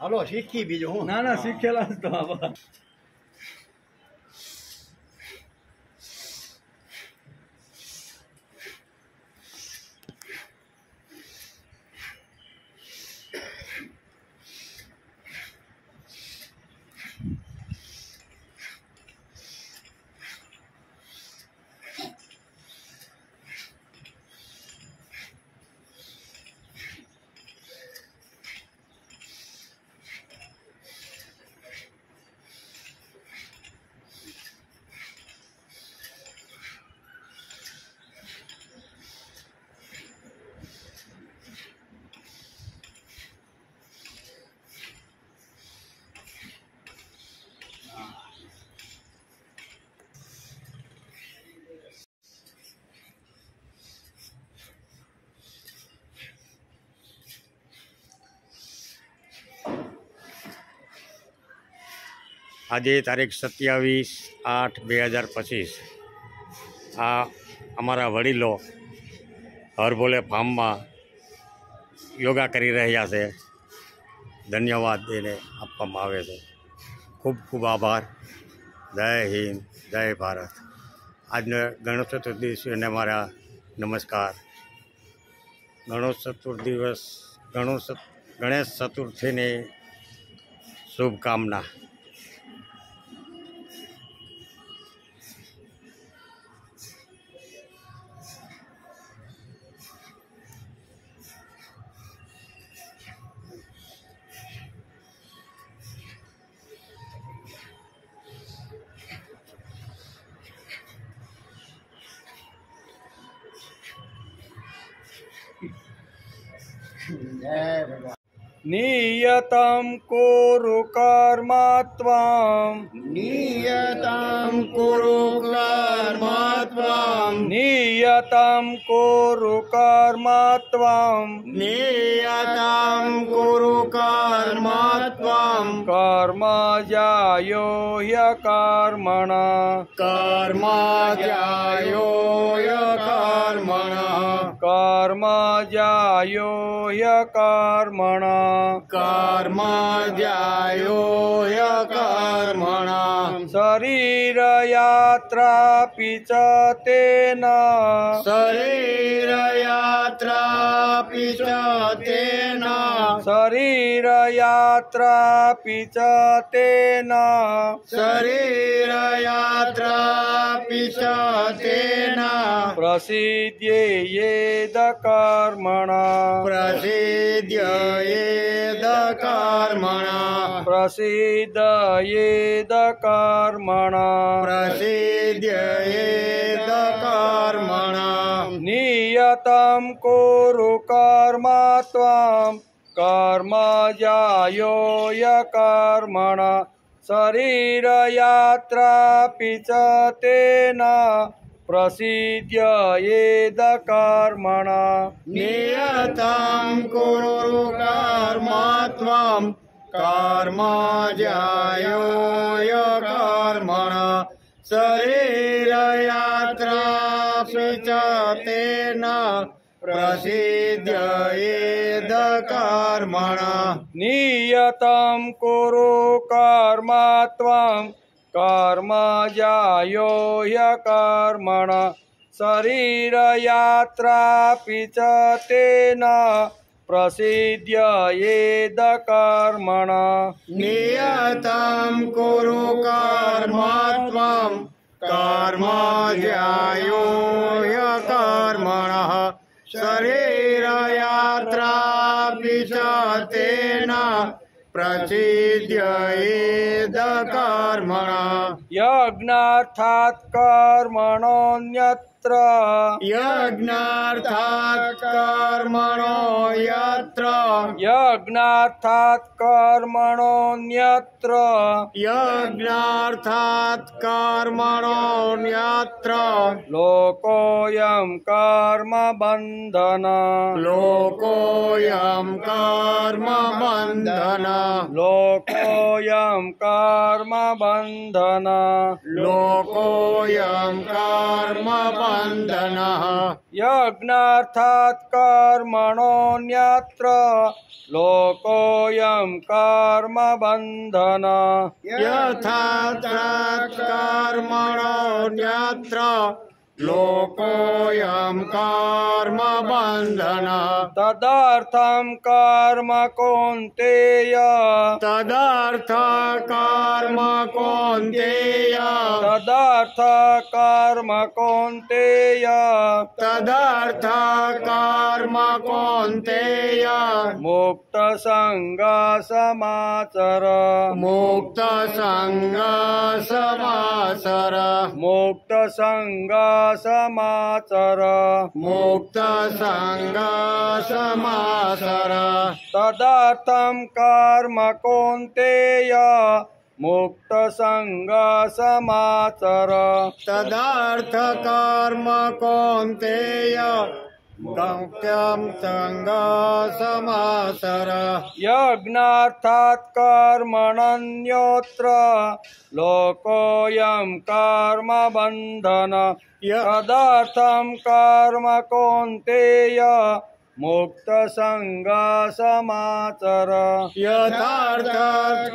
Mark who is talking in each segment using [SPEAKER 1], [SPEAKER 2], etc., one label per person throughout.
[SPEAKER 1] હાલો શીખી બીજું હું
[SPEAKER 2] ના ના શીખેલા જ તો આવા.
[SPEAKER 3] આજે તારીખ 27/8/2025 આ અમારા વડીલો હરભોલે ફાર્મમાં યોગા કરી રહ્યા છે. ધન્યવાદ એને આપવામાં આવે છે. ખૂબ ખૂબ આભાર. જય હિન્દ, જય ભારત. આજનો ગણેશ ચતુર્થી મારા નમસ્કાર. ગણેશ ચતુર્થીની શુભકામના.
[SPEAKER 2] नियतं कुरु कर्म त्वं
[SPEAKER 1] નિયતમ કુરુ કર્મ ત્વં
[SPEAKER 2] नियतं कुरु कर्म त्वं
[SPEAKER 1] નિયતમ કુરુ કર્મ ત્વં
[SPEAKER 2] कर्म जायो ह्यकर्मणः
[SPEAKER 1] કર્મ ધ્યાયો કર્મણ
[SPEAKER 2] कर्म जायो ह्यकर्मणः
[SPEAKER 1] કર્મ ધ્યાયો કર્મણ
[SPEAKER 2] शरीर यात्रापि च तेन
[SPEAKER 1] શરીર યાત્રાપિ ચ તેન
[SPEAKER 2] शरीर यात्रापि च तेन
[SPEAKER 1] શરીર યાત્રાપિ ચ તેન
[SPEAKER 2] प्रसिद्ध्येद कर्मणः
[SPEAKER 1] પ્રસિદ્ધયેદ કર્મણ
[SPEAKER 2] प्रसिद्धयेद कर्मणः
[SPEAKER 1] પ્રસિદ્ધયેદ કર્મણ
[SPEAKER 2] नियतं कुरु कर्म त्वं कर्म जायो ह्यकर्मणः शरीर यात्रापि च तेन प्रसिद्ध्येद कर्मणः
[SPEAKER 1] નિયતં કુરુ કર્મ ત્વં કર્મ જ્યાયો કર્મણ શરીર યાત્રાપિ ચ તેન પ્રસિદ્ધયેદ કર્મણ
[SPEAKER 2] नियतं कुरु कर्म त्वं कर्म जायो ह्यकर्मणः शरीर यात्रापि च तेन प्रसिद्ध्येद कर्मणः
[SPEAKER 1] નિયતં કુરુ કર્મ ત્વં કર્મ જ્યાયો કર્મણ શરીર યાત્રાપિ ચ તેન પ્રસિદ્ધયેદ કર્મણ
[SPEAKER 2] यज्ञार्थात् कर्मणोऽन्यत्र
[SPEAKER 1] યજ્ઞાર્થાત કર્મણો યત્ર
[SPEAKER 2] यज्ञार्थात् कर्मणोऽन्यत्र
[SPEAKER 1] યજ્ઞાર્થાત કર્મણોન્યત્ર
[SPEAKER 2] लोकोऽयं कर्म बन्धन
[SPEAKER 1] લોકોયમ કર્મ બંધન
[SPEAKER 2] लोकोऽयं कर्म बन्धन
[SPEAKER 1] લોકોયમ કર્મ બંધન બંધનઃ
[SPEAKER 2] યજ્ઞાર્થાત કર્મણોન્યત્ર લોકોયમ કર્મ બંધન
[SPEAKER 1] યથા કર્મણોન્યત્ર લોકોયમ કર્મ બંધનઃ
[SPEAKER 2] તદર્થમ કર્મ કૌંતેય
[SPEAKER 1] તદર્થ કર્મ કૌંતેય
[SPEAKER 2] તદર્થ કર્મ કૌંતેય
[SPEAKER 1] તદર્થ કર્મ કૌંતેય
[SPEAKER 2] મુક્ત સંગ સમાચર
[SPEAKER 1] મુક્ત સંગ સમાસર
[SPEAKER 2] મુક્ત સંગ સમાચર
[SPEAKER 1] મુક્ત સંગ સમાસર
[SPEAKER 2] તદર્થમ કર્મ કૌંતેય મુક્ત સંગ સમાચર
[SPEAKER 1] તદર્થ કર્મ કૌંતેય મુક્તમ સંગ સમાસર
[SPEAKER 2] યજ્ઞાર્થાત કર્મણન્યોત્ર લોકોયમ કર્મ બંધન તદર્થમ કર્મ કૌંતેય મુક્ત સંગ સમાચર
[SPEAKER 1] યથાર્થ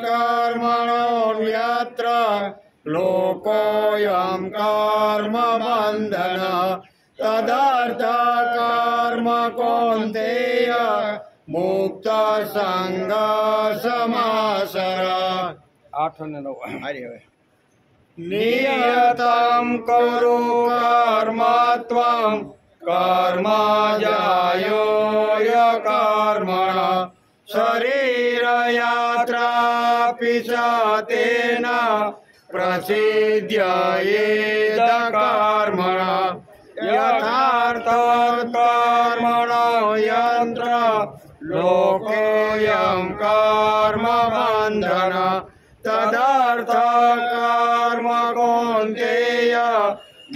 [SPEAKER 1] કર્મણોન્યત્ર લોકોયમ કર્મ બંધન તદર્થ કર્મ કૌંતેય મુક્ત સંગ સમાસર
[SPEAKER 2] 8 અને 9
[SPEAKER 1] નિયતમ કુરુ કર્મ ત્વં કર્મ જાયો કર્મણ શરીર યાત્રાપિ ચ તેન પ્રસિદ્ધયેદ કર્મણ યથાર્થ કર્મણો યંત્ર લોકોયમ કર્મ બંધન તદર્થ કર્મ કૌંતેય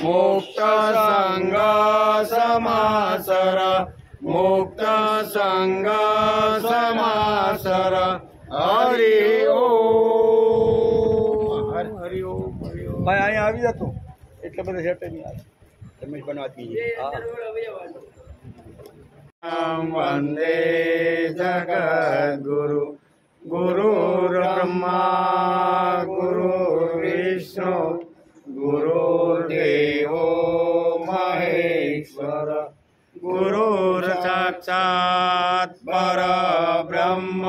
[SPEAKER 1] મુક્ત સંગ સમાસર મુક્ત સંગ સમાસર હરિ ઓમ હરિ ઓમ
[SPEAKER 2] ભાઈ અહીંયા આવી જતો એટલે બધા સેટ નહીં આવે
[SPEAKER 4] રમેશ બનાવતી
[SPEAKER 1] વંદે જગદ્ગુરુ ગુરુર્બ્રહ્મા ગુરુર્વિષ્ણુ ગુરુર્દેવો મહેશ્વર ગુરુર્સાક્ષાત પરબ્રહ્મ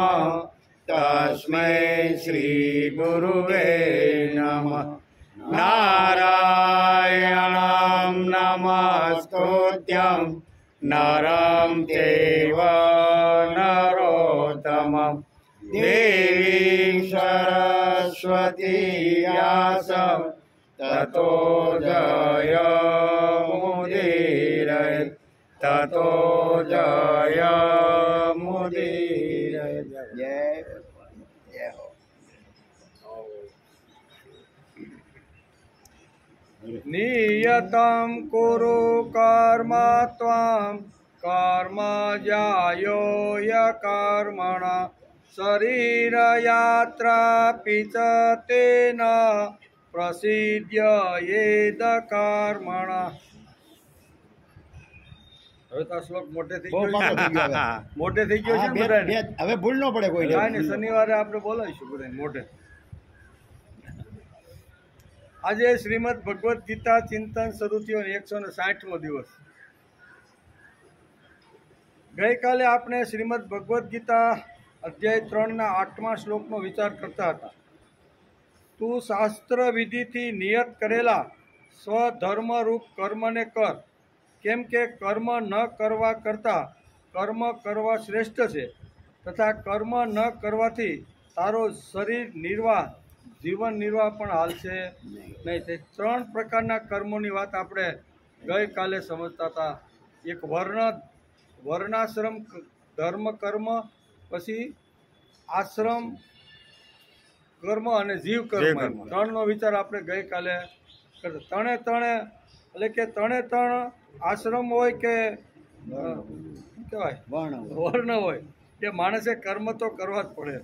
[SPEAKER 1] તસ્મૈ શ્રી ગુરુવે નમઃ નારાયણં નમસ્તુત્યં નરં ચૈવ નરોત્તમં દેવીં સરસ્વતી વ્યાસં તતો જયમુદીરયેત તતો જયમુદીરયેત
[SPEAKER 4] જય જય હો
[SPEAKER 2] નિયતમ કુરુ કર્મ ત્વં કર્મ જાયો કર્મણ શરીર યાત્રાપિ ચ તેન પ્રસિદ્ધયેદ કર્મણ હવે તો આ શ્લોક મોટે થઈ
[SPEAKER 4] બહુ પાકો થઈ ગયો
[SPEAKER 2] ગયો
[SPEAKER 4] હવે.
[SPEAKER 2] મોટે થઈ ગયો છે ને
[SPEAKER 4] બે-
[SPEAKER 2] બધાને?
[SPEAKER 4] બે- હવે ભૂલ ન પડે કોઈ
[SPEAKER 2] કાંઈ નહીં, શનિવારે આપણે બોલાવીશું બધાને મોઢે. આજે શ્રીમદ ભગવદ્ ગીતા ચિંતન શરૂ થયો 160મો દિવસ. ગઈકાલે આપણે શ્રીમદ ભગવદ્ ગીતા અધ્યાય 3ના 8મા શ્લોકનો વિચાર કરતા હતા. તું શાસ્ત્ર વિધિથી નિયત કરેલા સ્વધર્મરૂપ કર્મને કર, કેમ કે કર્મ ન કરવા કરતાં કર્મ કરવા શ્રેષ્ઠ છે, તથા કર્મ ન કરવાથી તારો શરીર નિર્વાહ જીવન નિર્વાહ પણ હાલશે નહીં. તે 3 પ્રકારના કર્મોની વાત આપણે ગઈકાલે સમજતા હતા. એક વર્ણાશ્રમ ધર્મ કર્મ, પછી આશ્રમ કર્મ અને જીવ કર્મ.
[SPEAKER 3] કર્મ.
[SPEAKER 2] 3નો વિચાર આપણે ગઈકાલે કરતા. ત્રણે એટલે કે 3 આશ્રમ હોય કે શું કહેવાય વર્ણ હોય કે માણસે કર્મ તો કરવા જ પડે.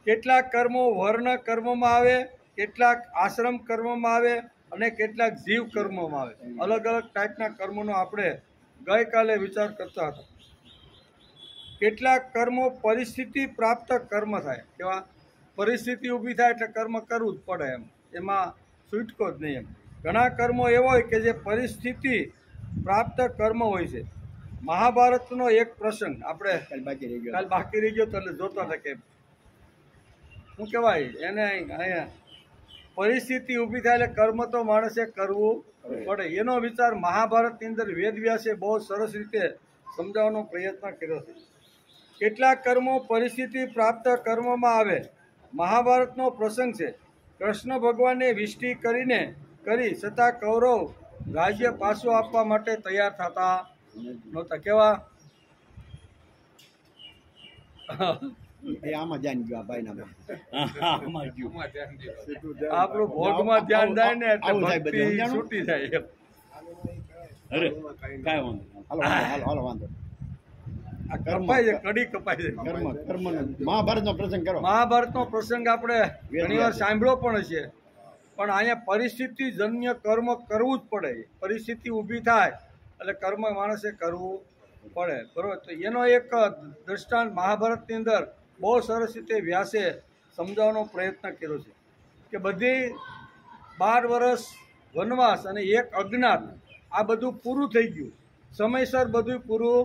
[SPEAKER 2] કેટલાક કર્મો વર્ણ કર્મમાં આવે, કેટલાક આશ્રમ કર્મમાં આવે અને કેટલાક જીવ કર્મોમાં આવે. અલગ અલગ ટાઈપના કર્મોનો આપણે ગઈકાલે વિચાર કરતા હતા. કેટલાક કર્મો પરિસ્થિતિ પ્રાપ્ત કર્મ થાય. કેવા? પરિસ્થિતિ ઊભી થાય એટલે કર્મ કરવું જ પડે, એમાં છૂટકો જ નહીં. ઘણા કર્મો એવો હોય કે જે પરિસ્થિતિ પ્રાપ્ત કર્મ હોય છે. મહાભારતનો એક પ્રસંગ આપણે
[SPEAKER 4] કાલ બાકી રહી ગયો.
[SPEAKER 2] કાલ બાકી રહી ગયો તો એટલે જોતા હતા કે શું કહેવાય એને અહીંયા પરિસ્થિતિ ઊભી થાય એટલે કર્મ તો માણસે કરવું પડે. એનો વિચાર મહાભારતની અંદર વેદવ્યાસે બહુ સરસ રીતે સમજાવવાનો પ્રયત્ન કર્યો છે. કેટલાક કર્મો પરિસ્થિતિ પ્રાપ્ત કર્મમાં આવે. મહાભારતનો પ્રસંગ છે. કૃષ્ણ ભગવાને વિષ્ટિ કરી છતાં કૌરવ રાજ્ય પાછું આપવા માટે તૈયાર થતા નહોતા. કેવા?
[SPEAKER 4] એ આમાં ધ્યાન ગયું આ ભાઈના. આમાં ગયું.
[SPEAKER 2] આપણું ભોગમાં ધ્યાન જાય ને એટલે
[SPEAKER 4] આવું થાય બધું.
[SPEAKER 2] ભક્તિ છૂટી જાય.
[SPEAKER 5] અરે કાંઈ વાંધો નહીં.
[SPEAKER 4] હાલો વાંધો. આ કર્મ
[SPEAKER 2] કપાય છે, કડી કપાય છે.
[SPEAKER 4] કર્મનો મહાભારતનો પ્રસંગ કરો.
[SPEAKER 2] મહાભારતનો પ્રસંગ આપણે ઘણીવાર સાંભળ્યો પણ છે, પણ અહીંયા પરિસ્થિતિ જન્ય કર્મ કરવું જ પડે. પરિસ્થિતિ ઊભી થાય એટલે કર્મ માણસે કરવું પડે. બરોબર? તો એનો એક દ્રષ્ટાંત મહાભારતની અંદર બહુ સરસ રીતે વ્યાસે સમજાવવાનો પ્રયત્ન કર્યો છે કે બધી 12 વર્ષ વનવાસ અને એક અજ્ઞાત, આ બધું પૂરું થઈ ગયું. સમયસર બધું પૂરું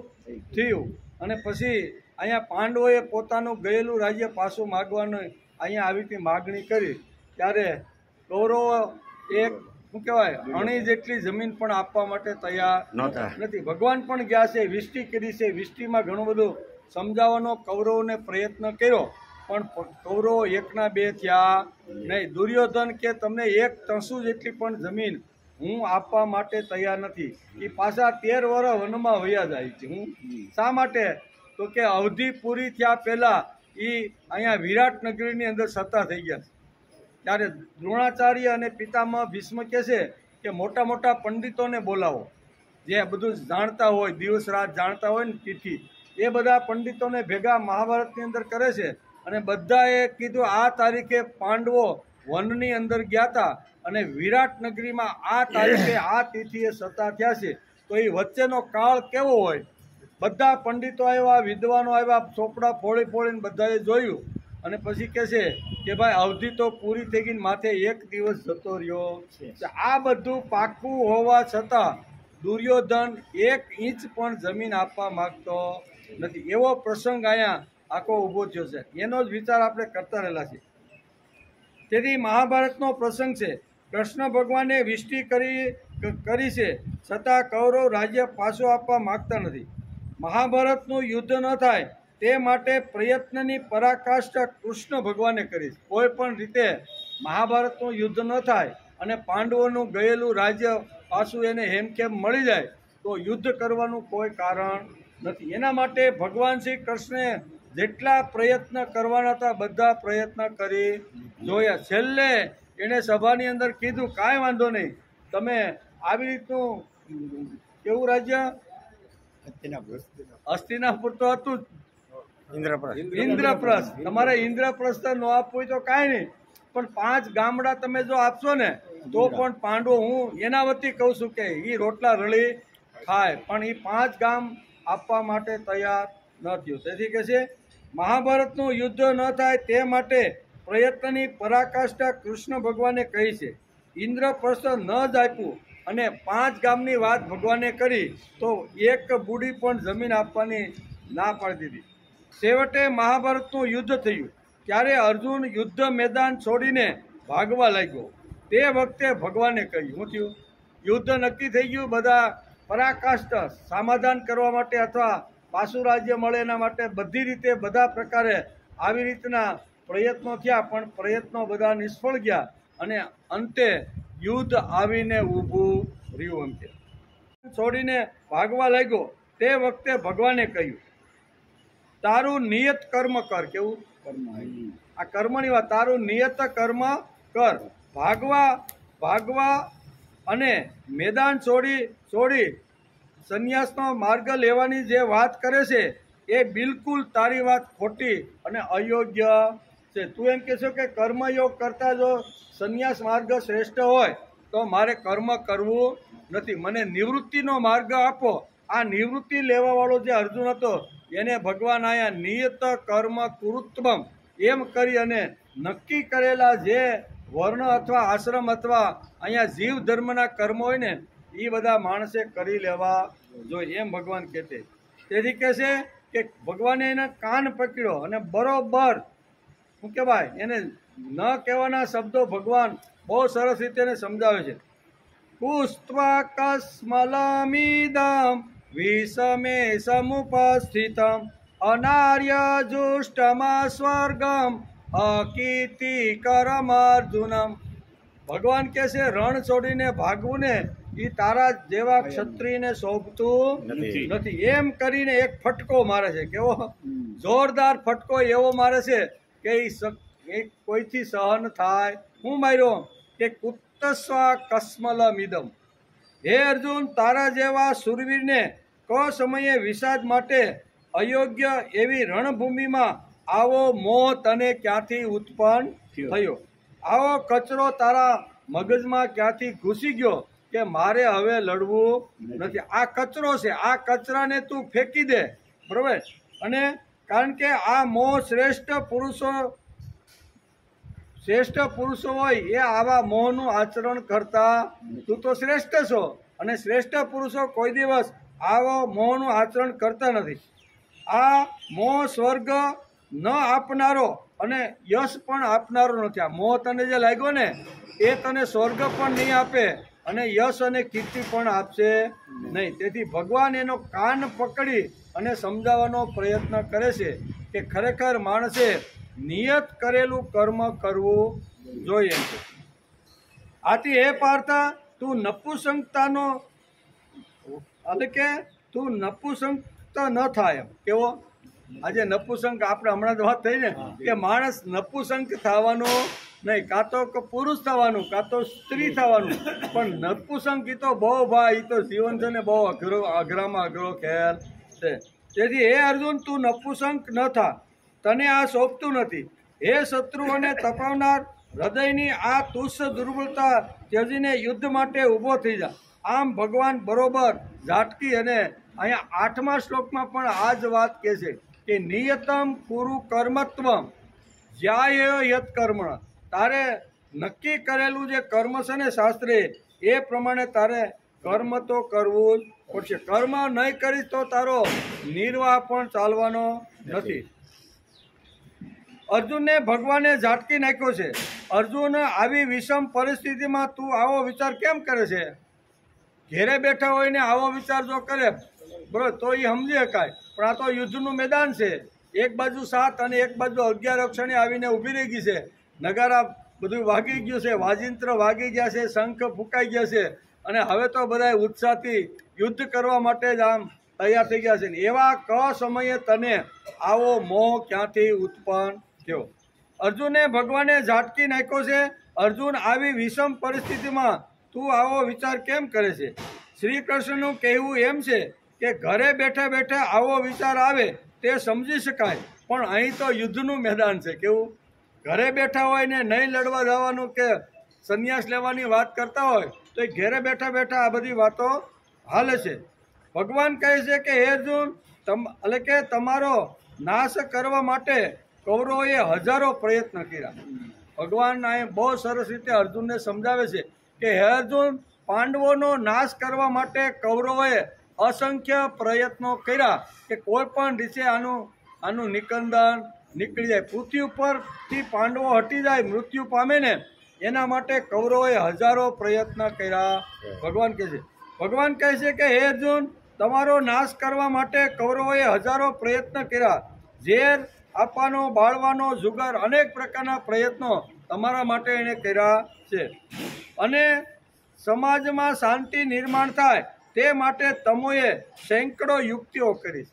[SPEAKER 2] થયું અને પછી અહીંયા પાંડવોએ પોતાનું ગયેલું રાજ્ય પાછું માગવાનું અહીંયા આવી રીતે માગણી કરી. ત્યારે કૌરવો એક શું કહેવાય અણી જેટલી જમીન પણ આપવા માટે તૈયાર
[SPEAKER 3] નહોતા.
[SPEAKER 2] નથી. ભગવાન પણ ગયા છે, વિષ્ટિ કરી છે. વિષ્ટિમાં ઘણું બધું સમજાવવાનો કૌરવોને પ્રયત્ન કર્યો, પણ કૌરવો 1ના 2 થયા નહીં. દુર્યોધન કે તમને 1/3 જેટલી પણ જમીન હું આપવા માટે તૈયાર નથી. એ પાછા 13 વર્ષ વનમાં વયા જાય છે. હું શા માટે? તો કે અવધિ પૂરી થયા પહેલાં એ અહીંયા વિરાટ નગરીની અંદર સત્તા થઈ ગયા છે. ત્યારે દ્રોણાચાર્ય અને પિતામહ ભીષ્મ કહે છે કે મોટા મોટા પંડિતોને બોલાવો, જે બધું જાણતા હોય, દિવસ રાત જાણતા હોય ને તિથિ, એ બધા પંડિતોને ભેગા મહાભારતની અંદર કરે છે. અને બધાએ કીધું આ તારીખે પાંડવો વનની અંદર ગયા હતા અને વિરાટ નગરીમાં આ તારીખે આ તિથિએ સત્તા થયા છે. તો એ વચ્ચેનો કાળ કેવો હોય? બધા પંડિતો આવ્યા, વિદ્વાનો આવ્યા, ચોપડા ફોડી ફોડીને બધાએ જોયું અને પછી કહે છે કે ભાઈ અવધિ તો પૂરી થઈ ગઈ, માથે 1 દિવસ જતો રહ્યો છે. આ બધું પાકું હોવા છતાં દુર્યોધન 1 ઇંચ પણ જમીન આપવા માંગતો નથી. એવો પ્રસંગ અહીંયા આખો ઊભો થયો છે. એનો જ વિચાર આપણે કરતા રહેલા છીએ. તેથી મહાભારતનો પ્રસંગ છે. કૃષ્ણ ભગવાને વિષ્ટિ કરી છે છતાં કૌરવ રાજ્ય પાછું આપવા માંગતા નથી. મહાભારતનું યુદ્ધ ન થાય તે માટે પ્રયત્નની પરાકાષ્ઠા કૃષ્ણ ભગવાને કરી. કોઈ પણ રીતે મહાભારતનું યુદ્ધ ન થાય અને પાંડવોનું ગયેલું રાજ્ય પાછું એને હેમખેમ મળી જાય તો યુદ્ધ કરવાનું કોઈ કારણ નથી. એના માટે ભગવાન શ્રી કૃષ્ણે જેટલા પ્રયત્ન કરવાના હતા બધા પ્રયત્ન કરી જોયા. છેલ્લે એણે સભાની અંદર કીધું કાંઈ વાંધો નહીં, તમે આવી રીતનું કેવું રાજ્ય હસ્તિનાપુર તો હતું જ, ઇન્દ્રપ્રસ્થ, તમારે ઇન્દ્રપ્રસ્થ ન આપવું હોય તો કાંઈ નહીં, પણ 5 ગામડા તમે જો આપશો ને તો પણ પાંડવો, હું એના વતી કહું છું કે એ રોટલા રળી ખાય, પણ એ 5 ગામ આપવા માટે તૈયાર ન થયું. તેથી કે છે મહાભારતનું યુદ્ધ ન થાય તે માટે પ્રયત્નની પરાકાષ્ઠા કૃષ્ણ ભગવાને કહી છે. ઇન્દ્રપ્રસ્થ ન જ આપ્યું અને 5 ગામની વાત ભગવાને કરી તો 1 બુડી પણ જમીન આપવાની ના પાડી દીધી. છેવટે મહાભારતનું યુદ્ધ થયું. ત્યારે અર્જુન યુદ્ધ મેદાન છોડીને ભાગવા લાગ્યો. તે વખતે ભગવાને કહ્યું, શું થયું? યુદ્ધ નક્કી થઈ ગયું, બધા પરાકાષ્ઠા સમાધાન કરવા માટે અથવા પાછું રાજ્ય મળે એના માટે બધી રીતે બધા પ્રકારે આવી રીતના પ્રયત્નો થયા, પણ પ્રયત્નો બધા નિષ્ફળ ગયા અને અંતે યુદ્ધ આવીને ઊભું રહ્યું. અંતે છોડીને ભાગવા લાગ્યો. તે વખતે ભગવાને કહ્યું, તારું નિયત કર્મ કર. કેવું? આ કર્મની વાત. તારું નિયત કર્મ કર. ભાગવા અને મેદાન છોડી સંન્યાસનો માર્ગ લેવાની જે વાત કરે છે એ બિલકુલ તારી વાત ખોટી અને અયોગ્ય છે. તું એમ કહેશો કે કર્મયોગ કરતા જો સંન્યાસ માર્ગ શ્રેષ્ઠ હોય તો મારે કર્મ કરવું નથી, મને નિવૃત્તિનો માર્ગ આપો. આ નિવૃત્તિ લેવાવાળો જે અર્જુન હતો એને ભગવાન આયા નિયત કર્મ કુરુત્વમ એમ કરી અને નક્કી કરેલા જે વર્ણ અથવા આશ્રમ અથવા અહીંયા જીવ ધર્મના કર્મ હોય ને એ બધા માણસે કરી લેવા જોઈએ એમ ભગવાન કહેતે. તેથી કહે છે કે ભગવાને એને કાન પકડ્યો અને બરોબર શું કહેવાય એને ન કહેવાના શબ્દો ભગવાન બહુ સરસ રીતે એને સમજાવે છે. પુષ્ત્વા કસ્મલમિદમ વિષમે સમુપસ્થિતમ અનાર્ય જુષ્ટમાં સ્વર્ગમ અકીર્તિ કરમાર્જુનમ. ભગવાન કહે છે રણ છોડીને ભાગવું ને એ તારા જેવા ક્ષત્રિયને શોભતું નથી. એમ કરીને એક ફટકો મારે છે, કેવો જોરદાર ફટકો એવો મારે છે કે એ કોઈથી સહન થાય. હું માર્યો કે કુત્તસ્વા કસ્મલમિદમ. હે અર્જુન, તારા જેવા સુરવીરને ક સમયે વિષાદ માટે અયોગ્ય એવી રણભૂમિમાં આવો મોહ તને ક્યાંથી ઉત્પન્ન થયો? આવો કચરો તારા મગજમાં ક્યાંથી ઘૂસી ગયો કે મારે હવે લડવું નથી? આ કચરો છે, આ કચરાને તું ફેંકી દે, બરોબર? અને કારણ કે આ મોહ શ્રેષ્ઠ પુરુષો હોય એ આવા મોહનું આચરણ કરતા. તું તો શ્રેષ્ઠ છો અને શ્રેષ્ઠ પુરુષો કોઈ દિવસ આવો મોહનું આચરણ કરતા નથી. આ મોહ સ્વર્ગ ન આપનારો અને યશ પણ આપનારો નથી. આ મોહ તને જે લાગ્યો ને એ તને સ્વર્ગ પણ નહીં આપે અને યશ અને કીર્તિ પણ આપશે નહીં. તેથી ભગવાન એનો કાન પકડી અને સમજાવવાનો પ્રયત્ન કરે છે કે ખરેખર માણસે નિયત કરેલું કર્મ કરવું જોઈએ. આથી હે પાર્થા, તું નપુસંકતાનો એટલે કે તું નપુસંક ન થાય. એમ કેવો આજે નપુસંક આપણે હમણાં જ વાત થઈ ને કે માણસ નપુસંક થવાનો નહીં, કાં તો પુરુષ થવાનું કાં તો સ્ત્રી થવાનું, પણ નપુસંક એ તો બહુ ભાઈ એ તો જીવન છે ને બહુ અઘરામાં અઘરો ખેલ છે. તેથી હે અર્જુન, તું નપુસંક ન થા, તને આ શોભતું નથી. હે શત્રુઓને તપાવનાર, હૃદયની આ તુચ્છ દુર્બળતા ત્યજીને યુદ્ધ માટે ઊભો થઈ જા. આમ ભગવાન બરોબર ઝાટકી અને અહીંયા 8મા શ્લોકમાં પણ આ જ વાત કહે છે કે નિયતમ કુરુ કર્મત્વમ જ્યાય યત કર્મણ. તારે નક્કી કરેલું જે કર્મ છે ને શાસ્ત્રે એ પ્રમાણે તારે કર્મ તો કરવું જ પડશે. કર્મ નહીં કરીશ તો તારો નિર્વાહ પણ ચાલવાનો નથી. અર્જુનને ભગવાને ઝાટકી નાખ્યો છે. અર્જુન, આવી વિષમ પરિસ્થિતિમાં તું આવો વિચાર કેમ કરે છે? ઘેરે બેઠા હોય ને આવો વિચાર જો કરે બરોબર તો એ સમજી શકાય, પણ આ તો યુદ્ધનું મેદાન છે. એક બાજુ 7 અને એક બાજુ 11 અક્ષણે આવીને ઊભી રહી ગઈ છે. નગારા બધું વાગી ગયું છે, વાજિંત્ર વાગી ગયા છે, શંખ ફૂંકાઈ ગયા છે અને હવે તો બધા ઉત્સાહથી યુદ્ધ કરવા માટે જ આમ તૈયાર થઈ ગયા છે. એવા ક સમયે તને આવો મોહ ક્યાંથી ઉત્પન્ન થયો? અર્જુને ભગવાને ઝાટકી નાખ્યો છે. અર્જુન, આવી વિષમ પરિસ્થિતિમાં તું આવો વિચાર કેમ કરે છે? શ્રી કૃષ્ણનું કહેવું એમ છે કે ઘરે બેઠા બેઠા આવો વિચાર આવે તે સમજી શકાય, પણ અહીં તો યુદ્ધનું મેદાન છે. કેવું? ઘરે બેઠા હોય ને નહીં લડવા જવાનું કે સંન્યાસ લેવાની વાત કરતા હોય તો એ ઘરે બેઠા બેઠા આ બધી વાતો હાલે છે. ભગવાન કહે છે કે હે અર્જુન, એટલે કે તમારો નાશ કરવા માટે કૌરવોએ હજારો પ્રયત્ન કર્યા. ભગવાન અહીં બહુ સરસ રીતે અર્જુનને સમજાવે છે કે હે અર્જુન, પાંડવોનો નાશ કરવા માટે કૌરવોએ અસંખ્ય પ્રયત્નો કર્યા કે કોઈ પણ રીતે આનું નિકંદન નીકળી જાય, પૃથ્વી ઉપરથી પાંડવો હટી જાય, મૃત્યુ પામે ને એના માટે કૌરવોએ હજારો પ્રયત્ન કર્યા. ભગવાન કહે છે કે હે અર્જુન, તમારો નાશ કરવા માટે કૌરવોએ હજારો પ્રયત્ન કર્યા. ઝેર આપવાનો, બાળવાનો, જુગાર, અનેક પ્રકારના પ્રયત્નો તમારા માટે એણે કર્યા છે. અને સમાજમાં શાંતિ નિર્માણ થાય તે માટે તમોએ સેંકડો યુક્તિઓ કરી.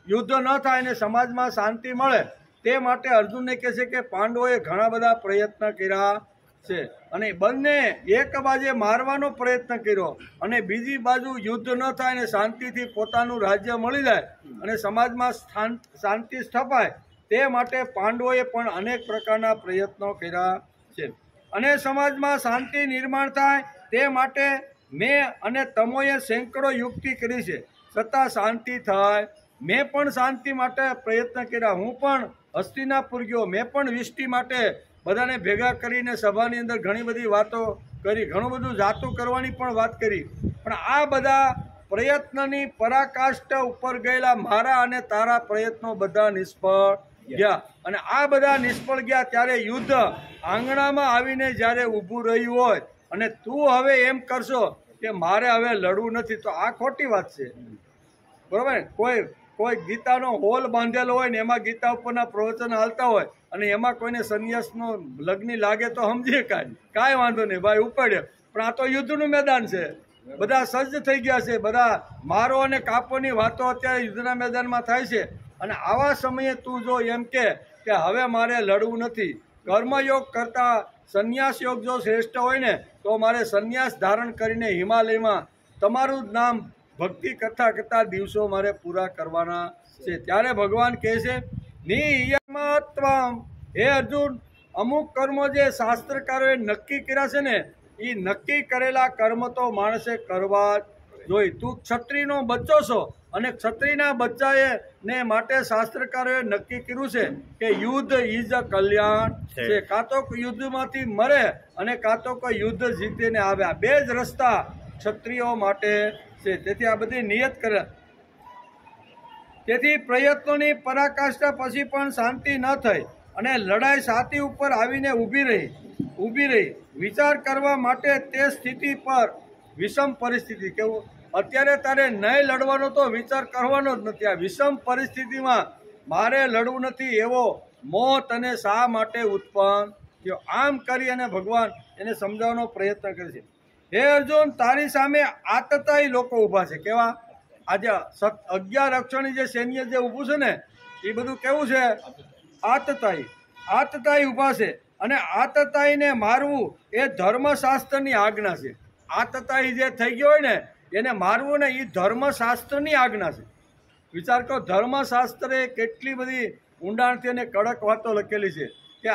[SPEAKER 2] યુદ્ધ ન થાય અને સમાજમાં શાંતિ મળે તે માટે અર્જુનને કહે છે કે પાંડવોએ ઘણા બધા પ્રયત્ન કર્યા છે. અને બંને એક બાજુ મારવાનો પ્રયત્ન કર્યો અને બીજી બાજુ યુદ્ધ ન થાય અને શાંતિથી પોતાનું રાજ્ય મળી જાય અને સમાજમાં શાંતિ સ્થપાય તે માટે પાંડવોએ પણ અનેક પ્રકારના પ્રયત્નો કર્યા છે. અને સમાજમાં શાંતિ નિર્માણ થાય તે માટે મેં અને તમોએ સેંકડો યુક્તિ કરી છે, છતાં શાંતિ થાય. મેં પણ શાંતિ માટે પ્રયત્ન કર્યા. હું પણ હસ્તિનાપુર ગયો. મેં પણ વિષ્ટિ માટે બધાને ભેગા કરીને સભાની અંદર ઘણી બધી વાતો કરી, ઘણું બધું જાતું કરવાની પણ વાત કરી. પણ આ બધા પ્રયત્નની પરાકાષ્ઠા ઉપર ગયેલા મારા અને તારા પ્રયત્નો બધા નિષ્ફળ ગયા. અને આ બધા નિષ્ફળ ગયા ત્યારે યુદ્ધ આંગણામાં આવીને જ્યારે ઊભું રહ્યું હોય અને તું હવે એમ કરશો કે મારે હવે લડવું નથી, તો આ ખોટી વાત છે. બરાબર? કોઈ ગીતાનો હોલ બાંધેલો હોય ને એમાં ગીતા ઉપરના પ્રવચન હાલતા હોય અને એમાં કોઈને સંન્યાસનો લગ્ન લાગે તો સમજીએ કાંઈ વાંધો નહીં ભાઈ, ઉપાડ્યો. પણ આ તો યુદ્ધનું મેદાન છે, બધા સજ્જ થઈ ગયા છે, બધા મારો અને કાપોની વાતો અત્યારે યુદ્ધના મેદાનમાં થાય છે. અને આવા સમયે તું જો એમ કે હવે મારે લડવું નથી, કર્મયોગ કરતાં સંન્યાસ યોગ જો શ્રેષ્ઠ હોય ને તો મારે સંન્યાસ ધારણ કરીને હિમાલયમાં તમારું જ નામ ભક્તિ કથા કરતા દિવસો મારે પૂરા કરવાના છે. ત્યારે ભગવાન કહે છે નિયમત્વમ, હે અર્જુન, અમુક કર્મો જે શાસ્ત્રકારોએ નક્કી કર્યા છે ને એ નક્કી કરેલા કર્મ તો માણસે કરવા જોઈએ. તું ક્ષત્રિયનો બચ્ચો છો અને ક્ષત્રિયના બચ્ચાએ ને માટે શાસ્ત્રકારોએ નક્કી કર્યું છે કે યુદ્ધ ઇઝ અ કલ્યાણ છે. કાં તો યુદ્ધમાંથી મરે અને કાં તો કોઈ યુદ્ધ જીતીને આવે. આ બે જ રસ્તા ક્ષત્રિયો માટે છે. તેથી આ બધી નિયત કરે. તેથી પ્રયત્નોની પરાકાષ્ઠા પછી પણ શાંતિ ન થઈ અને લડાઈ છાતી ઉપર આવીને ઊભી રહી. વિચાર કરવા માટે તે સ્થિતિ પર વિષમ પરિસ્થિતિ. કેવું? અત્યારે તારે નહીં લડવાનો તો વિચાર કરવાનો જ નથી. આ વિષમ પરિસ્થિતિમાં મારે લડવું નથી એવો મોહ તને શા માટે ઉત્પન્ન થયો? આમ કરી અને ભગવાન એને સમજાવવાનો પ્રયત્ન કરે છે. હે અર્જુન, તારી સામે આતતાઈ લોકો ઊભા છે. કેવા? આજે 11 અક્ષરની જે સૈન્ય જે ઊભું છે ને એ બધું કેવું છે? આતતાઈ ઊભા છે. અને આતતાઈને મારવું એ ધર્મશાસ્ત્રની આજ્ઞા છે. આતતાઈ જે થઈ ગયો હોય ને એને મારવું ને એ ધર્મશાસ્ત્રની આજ્ઞા છે. વિચાર કરો, ધર્મશાસ્ત્રે કેટલી બધી ઊંડાણથી અને કડક વાતો લખેલી છે કે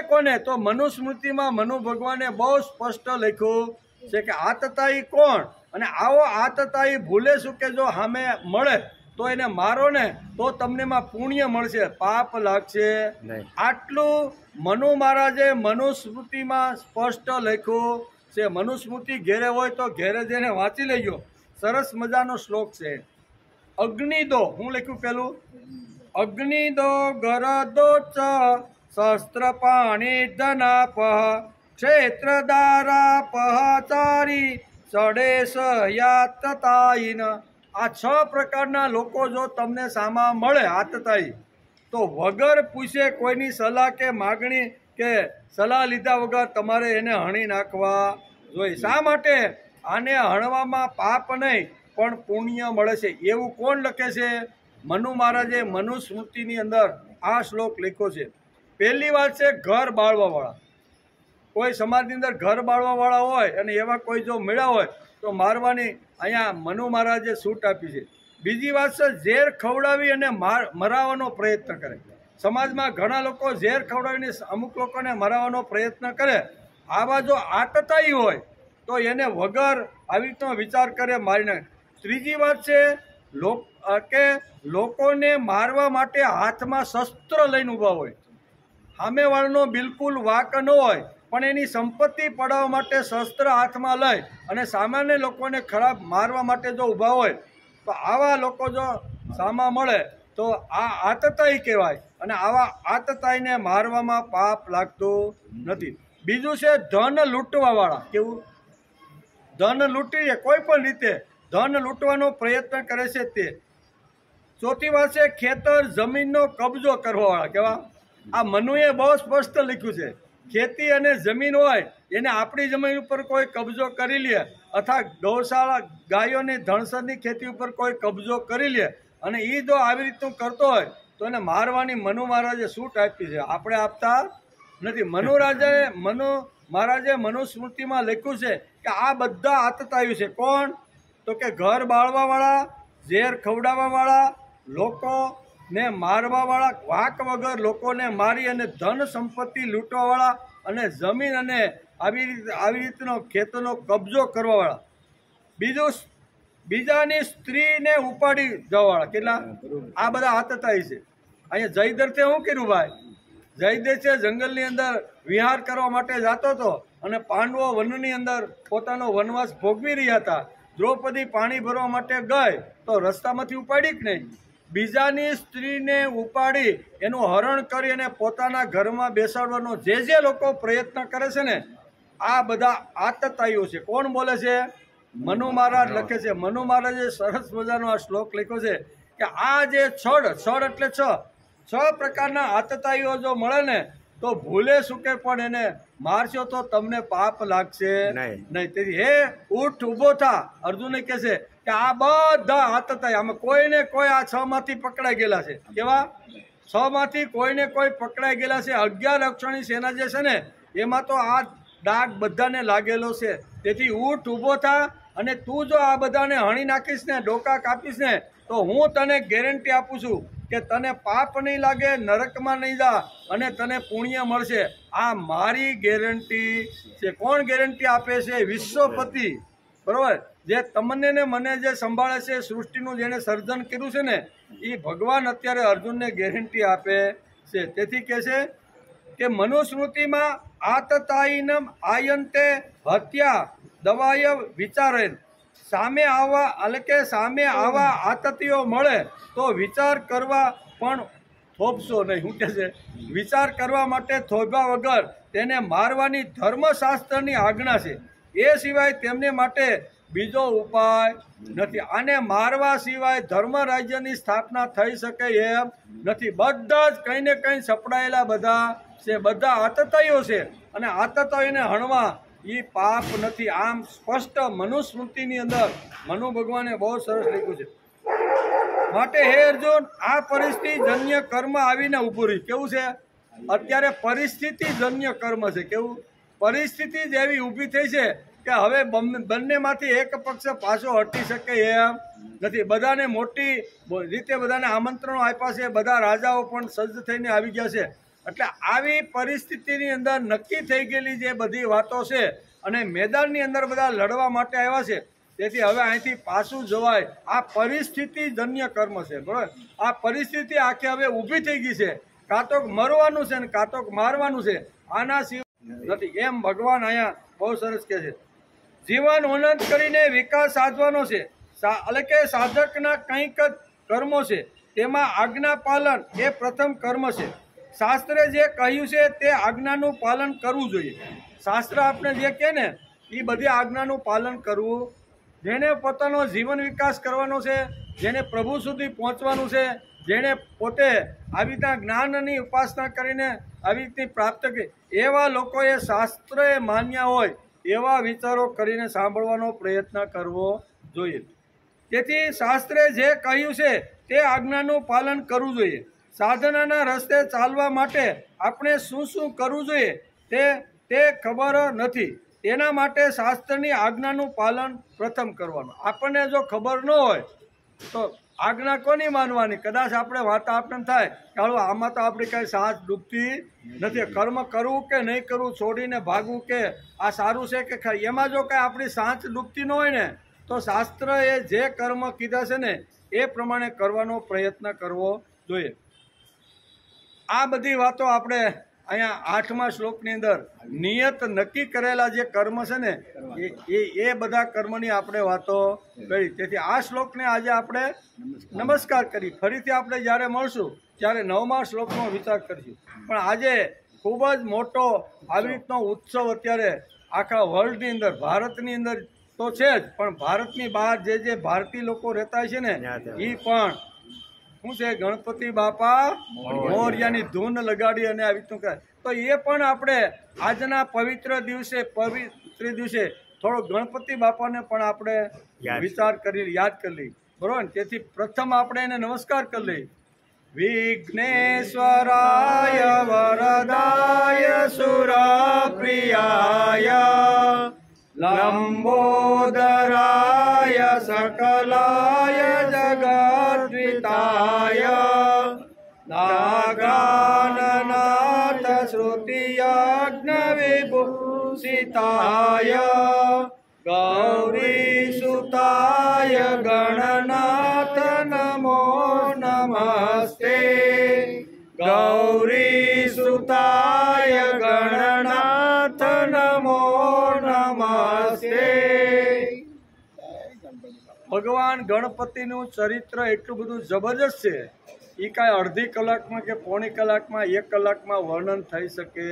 [SPEAKER 2] કોને તો મનુસ્મૃતિમાં મનુ ભગવાને બહુ સ્પષ્ટ લખ્યું છે કે આતતાઈ કોણ, અને આવો આતતાઈ ભૂલે શું કે જો સામે મળે તો એને મારો ને તો તમને માં પુણ્ય મળશે, પાપ લાગશે. આટલું મનુ મહારાજે મનુસ્મૃતિમાં સ્પષ્ટ લખ્યું છે. મનુસ્મૃતિ ઘેરે હોય તો ઘેરે જઈને વાંચી લેજો. સરસ મજાનો શ્લોક છે. અગ્નિદો, હું લખ્યું પેલું, અગ્નિદો ગરદો ચ શસ્ત્ર પાણી ધનાપ ક્ષેત્રદારા પહચારી સડેશ યાતતાઈન. આ 6 પ્રકારના લોકો જો તમને સામા મળે આતતાઈ, તો વગર પૂછે કોઈની સલાહ કે માગણી કે સલાહ લીધા વગર તમારે એને હણી નાખવા જોઈએ. શા માટે? આને હણવામાં પાપ નહીં પણ પુણ્ય મળે છે. એવું કોણ લખે છે? મનુ મહારાજે મનુસ્મૃતિની અંદર આ શ્લોક લખ્યો છે. પહેલી વાત છે ઘર બાળવાવાળા. કોઈ સમાજની અંદર ઘર બાળવાવાળા હોય અને એવા કોઈ જો મળ્યા હોય તો મારવાની અહીંયા મનુ મહારાજે છૂટ આપી છે. બીજી વાત છે ઝેર ખવડાવી અને મરાવવાનો પ્રયત્ન કરે. સમાજમાં ઘણા લોકો ઝેર ખવડાવીને અમુક લોકોને મરાવવાનો પ્રયત્ન કરે. આવા જો આતતાઈ હોય તો એને વગર આવી રીતનો વિચાર કરે મારી નાખે. ત્રીજી વાત છે કે લોકોને મારવા માટે હાથમાં શસ્ત્ર લઈને ઊભા હોય. સામેવાળાનો બિલકુલ વાક ન હોય પણ એની સંપત્તિ પડાવવા માટે શસ્ત્ર હાથમાં લઈ અને સામાન્ય લોકોને ખરાબ મારવા માટે જો ઊભા હોય તો આવા લોકો જો સામા મળે તો આ આતતાઈ કહેવાય. અને આવા આતતાઈને મારવામાં પાપ લાગતું નથી. બીજું છે ધન લૂંટવાવાળા. કેવું? ધન લૂંટીએ કોઈ પણ રીતે ધન લૂંટવાનો પ્રયત્ન કરે છે તે. ચોથી વાત છે ખેતર જમીનનો કબજો કરવાવાળા. કેવા? આ મનુએ બહુ સ્પષ્ટ લખ્યું છે. ખેતી અને જમીન હોય એને આપણી જમીન ઉપર કોઈ કબજો કરી લે અથવા ગૌશાળા ગાયોની ધણસરની ખેતી ઉપર કોઈ કબજો કરી લે અને એ જો આવી રીતનું કરતો હોય તો એને મારવાની મનુ મહારાજે છૂટ આપી છે. આપણે આપતા નથી. મનુ મહારાજે મનુસ્મૃતિમાં લખ્યું છે કે આ બધા આતતાયું છે. કોણ? તો કે ઘર બાળવાવાળા, ઝેર ખવડાવવાવાળા, લોકોને મારવાવાળા, વાક વગર લોકોને મારી અને ધન સંપત્તિ લૂંટવાવાળા અને જમીન અને આવી રીતનો ખેતરનો કબજો કરવાવાળા, બીજાની સ્ત્રીને ઉપાડી જવાવાળા, કેટલા આ બધા આતતાઈ છે. અહીંયા જયદ્રથે શું કર્યું ભાઈ? જયદ્રથ છે જંગલની અંદર વિહાર કરવા માટે જતો હતો અને પાંડવો વનની અંદર પોતાનો વનવાસ ભોગવી રહ્યા હતા. દ્રૌપદી પાણી ભરવા માટે ગઈ તો રસ્તામાંથી ઉપાડી કે નહીં? બીજાની સ્ત્રીને ઉપાડી એનું હરણ કરી અને પોતાના ઘરમાં બેસાડવાનો જે લોકો પ્રયત્ન કરે છે ને, આ બધા આતતાઈઓ છે. કોણ બોલે છે? મનુ મહારાજ લખે છે. મનુ મહારાજે સરસ મજાનો આ શ્લોક લખ્યો છે કે આ જે છળ એટલે છ પ્રકારના આતતાઈઓ જો મળે ને તો ભૂલે સુકે પણ એને મારશો તો તમને પાપ લાગશે નહીં. તેથી હે ઉઠ ઊભો થા, અર્જુને કહે છે કે આ બધા આતતાઈ આમાં કોઈને કોઈ આ 6 માંથી પકડાઈ ગયેલા છે. કેવા? 6 માંથી કોઈને કોઈ પકડાઈ ગયેલા છે. 11 અક્ષરની સેના જે છે ને એમાં તો આ ડાઘ બધાને લાગેલો છે. તેથી ઉઠ ઊભો થા અને તું જો આ બધાને હણી નાખીશ ને, ડોકા કાપીશ ને, તો હું તને ગેરંટી આપું છું કે તને પાપ નહીં લાગે, નરકમાં નહીં જા અને તને પુણ્ય મળશે. આ મારી ગેરંટી છે. કોણ ગેરંટી આપે છે? વિશ્વપતિ, બરોબર, જે તમને ને મને જે સંભાળે છે, સૃષ્ટિનું જેને સર્જન કર્યું છે ને, એ ભગવાન અત્યારે અર્જુનને ગેરંટી આપે છે. તેથી કહે છે કે મનુસ્મૃતિમાં આતતાઈનમ આયંતે હત્યા દવાય વિચારેન. સામે આવા આતતીઓ મળે તો વિચાર કરવા પણ થોભશો નહીં. શું કહે છે? વિચાર કરવા માટે થોભ્યા વગર તેને મારવાની ધર્મશાસ્ત્રની આજ્ઞા છે. એ સિવાય તેમને માટે બીજો ઉપાય નથી. આને મારવા સિવાય ધર્મ રાજ્યની સ્થાપના થઈ શકે એમ નથી. બધા જ કંઈ ને કંઈ સપડાયેલા બધા છે, બધા આતતાઈઓ છે અને આતતાઈઓને હણવા એ પાપ નથી. આમ સ્પષ્ટ મનુસ્મૃતિની અંદર મનુ ભગવાને બહુ સરસ લખ્યું છે. માટે હે અર્જુન, આ પરિસ્થિતિ જન્ય કર્મ આવીને ઊભું રહ્યું. કેવું છે? અત્યારે પરિસ્થિતિ જન્ય કર્મ છે. કેવું? પરિસ્થિતિ જ એવી ઊભી થઈ છે કે હવે બંનેમાંથી એક પક્ષ પાછો હટી શકે એમ નથી. બધાને મોટી રીતે બધાને આમંત્રણો આપ્યા છે. બધા રાજાઓ પણ સજ્જ થઈને આવી ગયા છે. એટલે આવી પરિસ્થિતિની અંદર નક્કી થઈ ગયેલી જે બધી વાતો છે અને મેદાનની અંદર બધા લડવા માટે આવ્યા છે. તેથી હવે અહીંથી પાછું જવાય. આ પરિસ્થિતિ જન્ય કર્મ છે, બરાબર. આ પરિસ્થિતિ આખી હવે ઊભી થઈ ગઈ છે. કાં તો મરવાનું છે ને કાં તો મારવાનું છે. આના સિવાય નથી. એમ ભગવાન અહીંયા બહુ સરસ કહે છે. જીવન ઉન્નત કરીને વિકાસ સાધવાનો છે. એટલે કે સાધકના કંઈક કર્મો છે, તેમાં આજ્ઞા પાલન એ પ્રથમ કર્મ છે. શાસ્ત્રે જે કહ્યું છે તે આજ્ઞાનું પાલન કરવું જોઈએ. શાસ્ત્ર આપણે જે કહે ને એ બધી આજ્ઞાનું પાલન કરવું. જેને પોતાનો જીવન વિકાસ કરવાનો છે, જેને પ્રભુ સુધી પહોંચવાનું છે, જેણે પોતે આવી રીતના જ્ઞાનની ઉપાસના કરીને આવી રીતની પ્રાપ્ત કરી, એવા લોકોએ શાસ્ત્રએ માન્યા હોય એવા વિચારો કરીને સાંભળવાનો પ્રયત્ન કરવો જોઈએ. તેથી શાસ્ત્રે જે કહ્યું છે તે આજ્ઞાનું પાલન કરવું જોઈએ. સાધનાના રસ્તે ચાલવા માટે આપણે શું શું કરવું જોઈએ તે ખબર નથી. તેના માટે શાસ્ત્રની આજ્ઞાનું પાલન પ્રથમ કરવાનું. આપણને જો ખબર ન હોય તો આજ્ઞા કોની માનવાની? કદાચ આપણે વાત આપણને થાય કે હાલો આમાં તો આપણી કાંઈ સાથ ડૂબતી નથી, કર્મ કરવું કે નહીં કરવું, છોડીને ભાગવું કે આ સારું છે કે ખરી, એમાં જો કાંઈ આપણી સાથ ડૂબતી ન હોય ને તો શાસ્ત્રએ જે કર્મ કીધા છે ને એ પ્રમાણે કરવાનો પ્રયત્ન કરવો જોઈએ. આ બધી વાતો આપણે અહીંયા 8મા શ્લોકની અંદર નિયત નક્કી કરેલા જે કર્મ છે ને એ બધા કર્મની આપણે વાતો કરી. તેથી આ શ્લોકને આજે આપણે નમસ્કાર કરી. ફરીથી આપણે જ્યારે મળશું ત્યારે 9મા શ્લોકનો વિચાર કરીશું. પણ આજે ખૂબ જ મોટો આવી રીતનો ઉત્સવ અત્યારે આખા વર્લ્ડની અંદર, ભારતની અંદર તો છે જ, પણ ભારતની બહાર જે ભારતીય લોકો રહેતા છે ને એ પણ શું છે, ગણપતિ બાપા મોર્યાની ધૂન લગાડી અને આવી રીતનું કરે. તો એ પણ આપણે આજના પવિત્ર દિવસે થોડો ગણપતિ બાપાને પણ આપણે વિચાર કરી યાદ કરી લઈએ, બરોબર. તેથી પ્રથમ આપણે એને નમસ્કાર કરી લઈએ. વિઘ્નેશ્વરાય વરદાય સુરપ્રિયાય લંબોદરાય સકલાય જગદ્વિતાય નાગાનનાથ શ્રુતિયજ્ઞ વિભુ सीताय गौरीसुताय गणनाथ नमो नमस्ते गौरीसुताय गणनाथ नमो नमस्ते। ભગવાન ગણપતિનું ચરિત્ર એટલું બધું જબરજસ્ત છે, એ કાંઈ અડધી કલાકમાં કે પોણી કલાકમાં 1 કલાકમાં વર્ણન થઈ શકે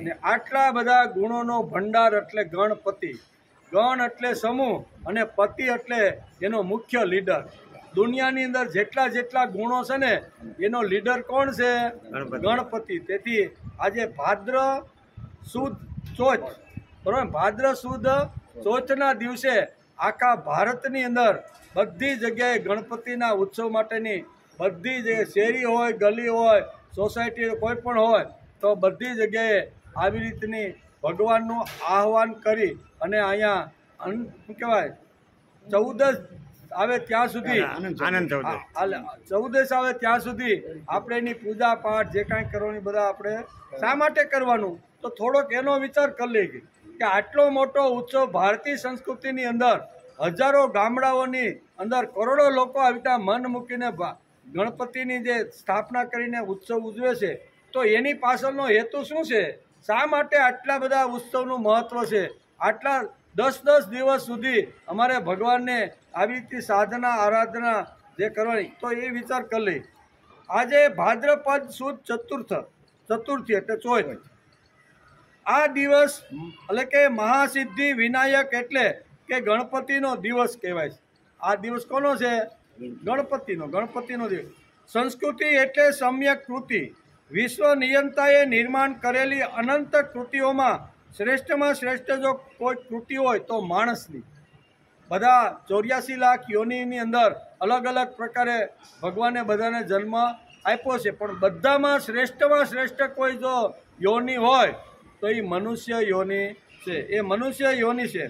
[SPEAKER 2] ને। આટલા બધા ગુણોનો ભંડાર એટલે ગણપતિ। ગણ એટલે સમૂહ અને પતિ એટલે એનો મુખ્ય લીડર। દુનિયાની અંદર જેટલા ગુણો છે ને એનો લીડર કોણ છે? ગણપતિ। તેથી આજે ભાદ્ર સુદ ચોથ, બરાબર, ભાદ્ર સુદ ચોથના દિવસે આખા ભારતની અંદર બધી જગ્યાએ ગણપતિના ઉત્સવ માટેની બધી જગ્યાએ શેરી હોય, ગલી હોય, સોસાયટી કોઈ પણ હોય તો બધી જગ્યાએ આવી રીતની ભગવાનનું આહ્વાન કરી અને અહીંયા શું કહેવાય 14 આવે ત્યાં સુધી
[SPEAKER 3] આનંદ
[SPEAKER 2] ચૌદશ આવે ત્યાં સુધી આપણે એની પૂજા પાઠ જે કાંઈ કરવાની બધા આપણે શા માટે કરવાનું? તો થોડોક એનો વિચાર કરી લઈએ કે આટલો મોટો ઉત્સવ ભારતીય સંસ્કૃતિની અંદર હજારો ગામડાઓની અંદર કરોડો લોકો આવી મન મૂકીને ગણપતિની જે સ્થાપના કરીને ઉત્સવ ઉજવે છે, તો એની પાછળનો હેતુ શું છે? શા માટે આટલા બધા ઉત્સવનું મહત્વ છે? આટલા 10 દિવસ સુધી અમારે ભગવાનને આવી રીતે સાધના આરાધના જે કરવાની, તો એ વિચાર કરી લઈ। આજે ભાદ્રપદ સુદ ચતુર્થી એટલે ચોથ, આ દિવસ એટલે કે મહાસિદ્ધિ વિનાયક એટલે કે ગણપતિનો દિવસ કહેવાય છે। આ દિવસ કોનો છે? ગણપતિનો દિવસ। સંસ્કૃતિ એટલે સમ્યક કૃતિ। વિશ્વ નિયંતાએ નિર્માણ કરેલી અનંત કૃતિઓમાં શ્રેષ્ઠમાં શ્રેષ્ઠ જો કોઈ કૃતિ હોય તો માણસની। બધા 84 લાખ યોનિની અંદર અલગ અલગ પ્રકારે ભગવાને બધાને જન્મ આપ્યો છે, પણ બધામાં શ્રેષ્ઠ કોઈ જો યોનિ હોય તો એ મનુષ્ય યોનિ છે। એ મનુષ્ય યોનિ છે।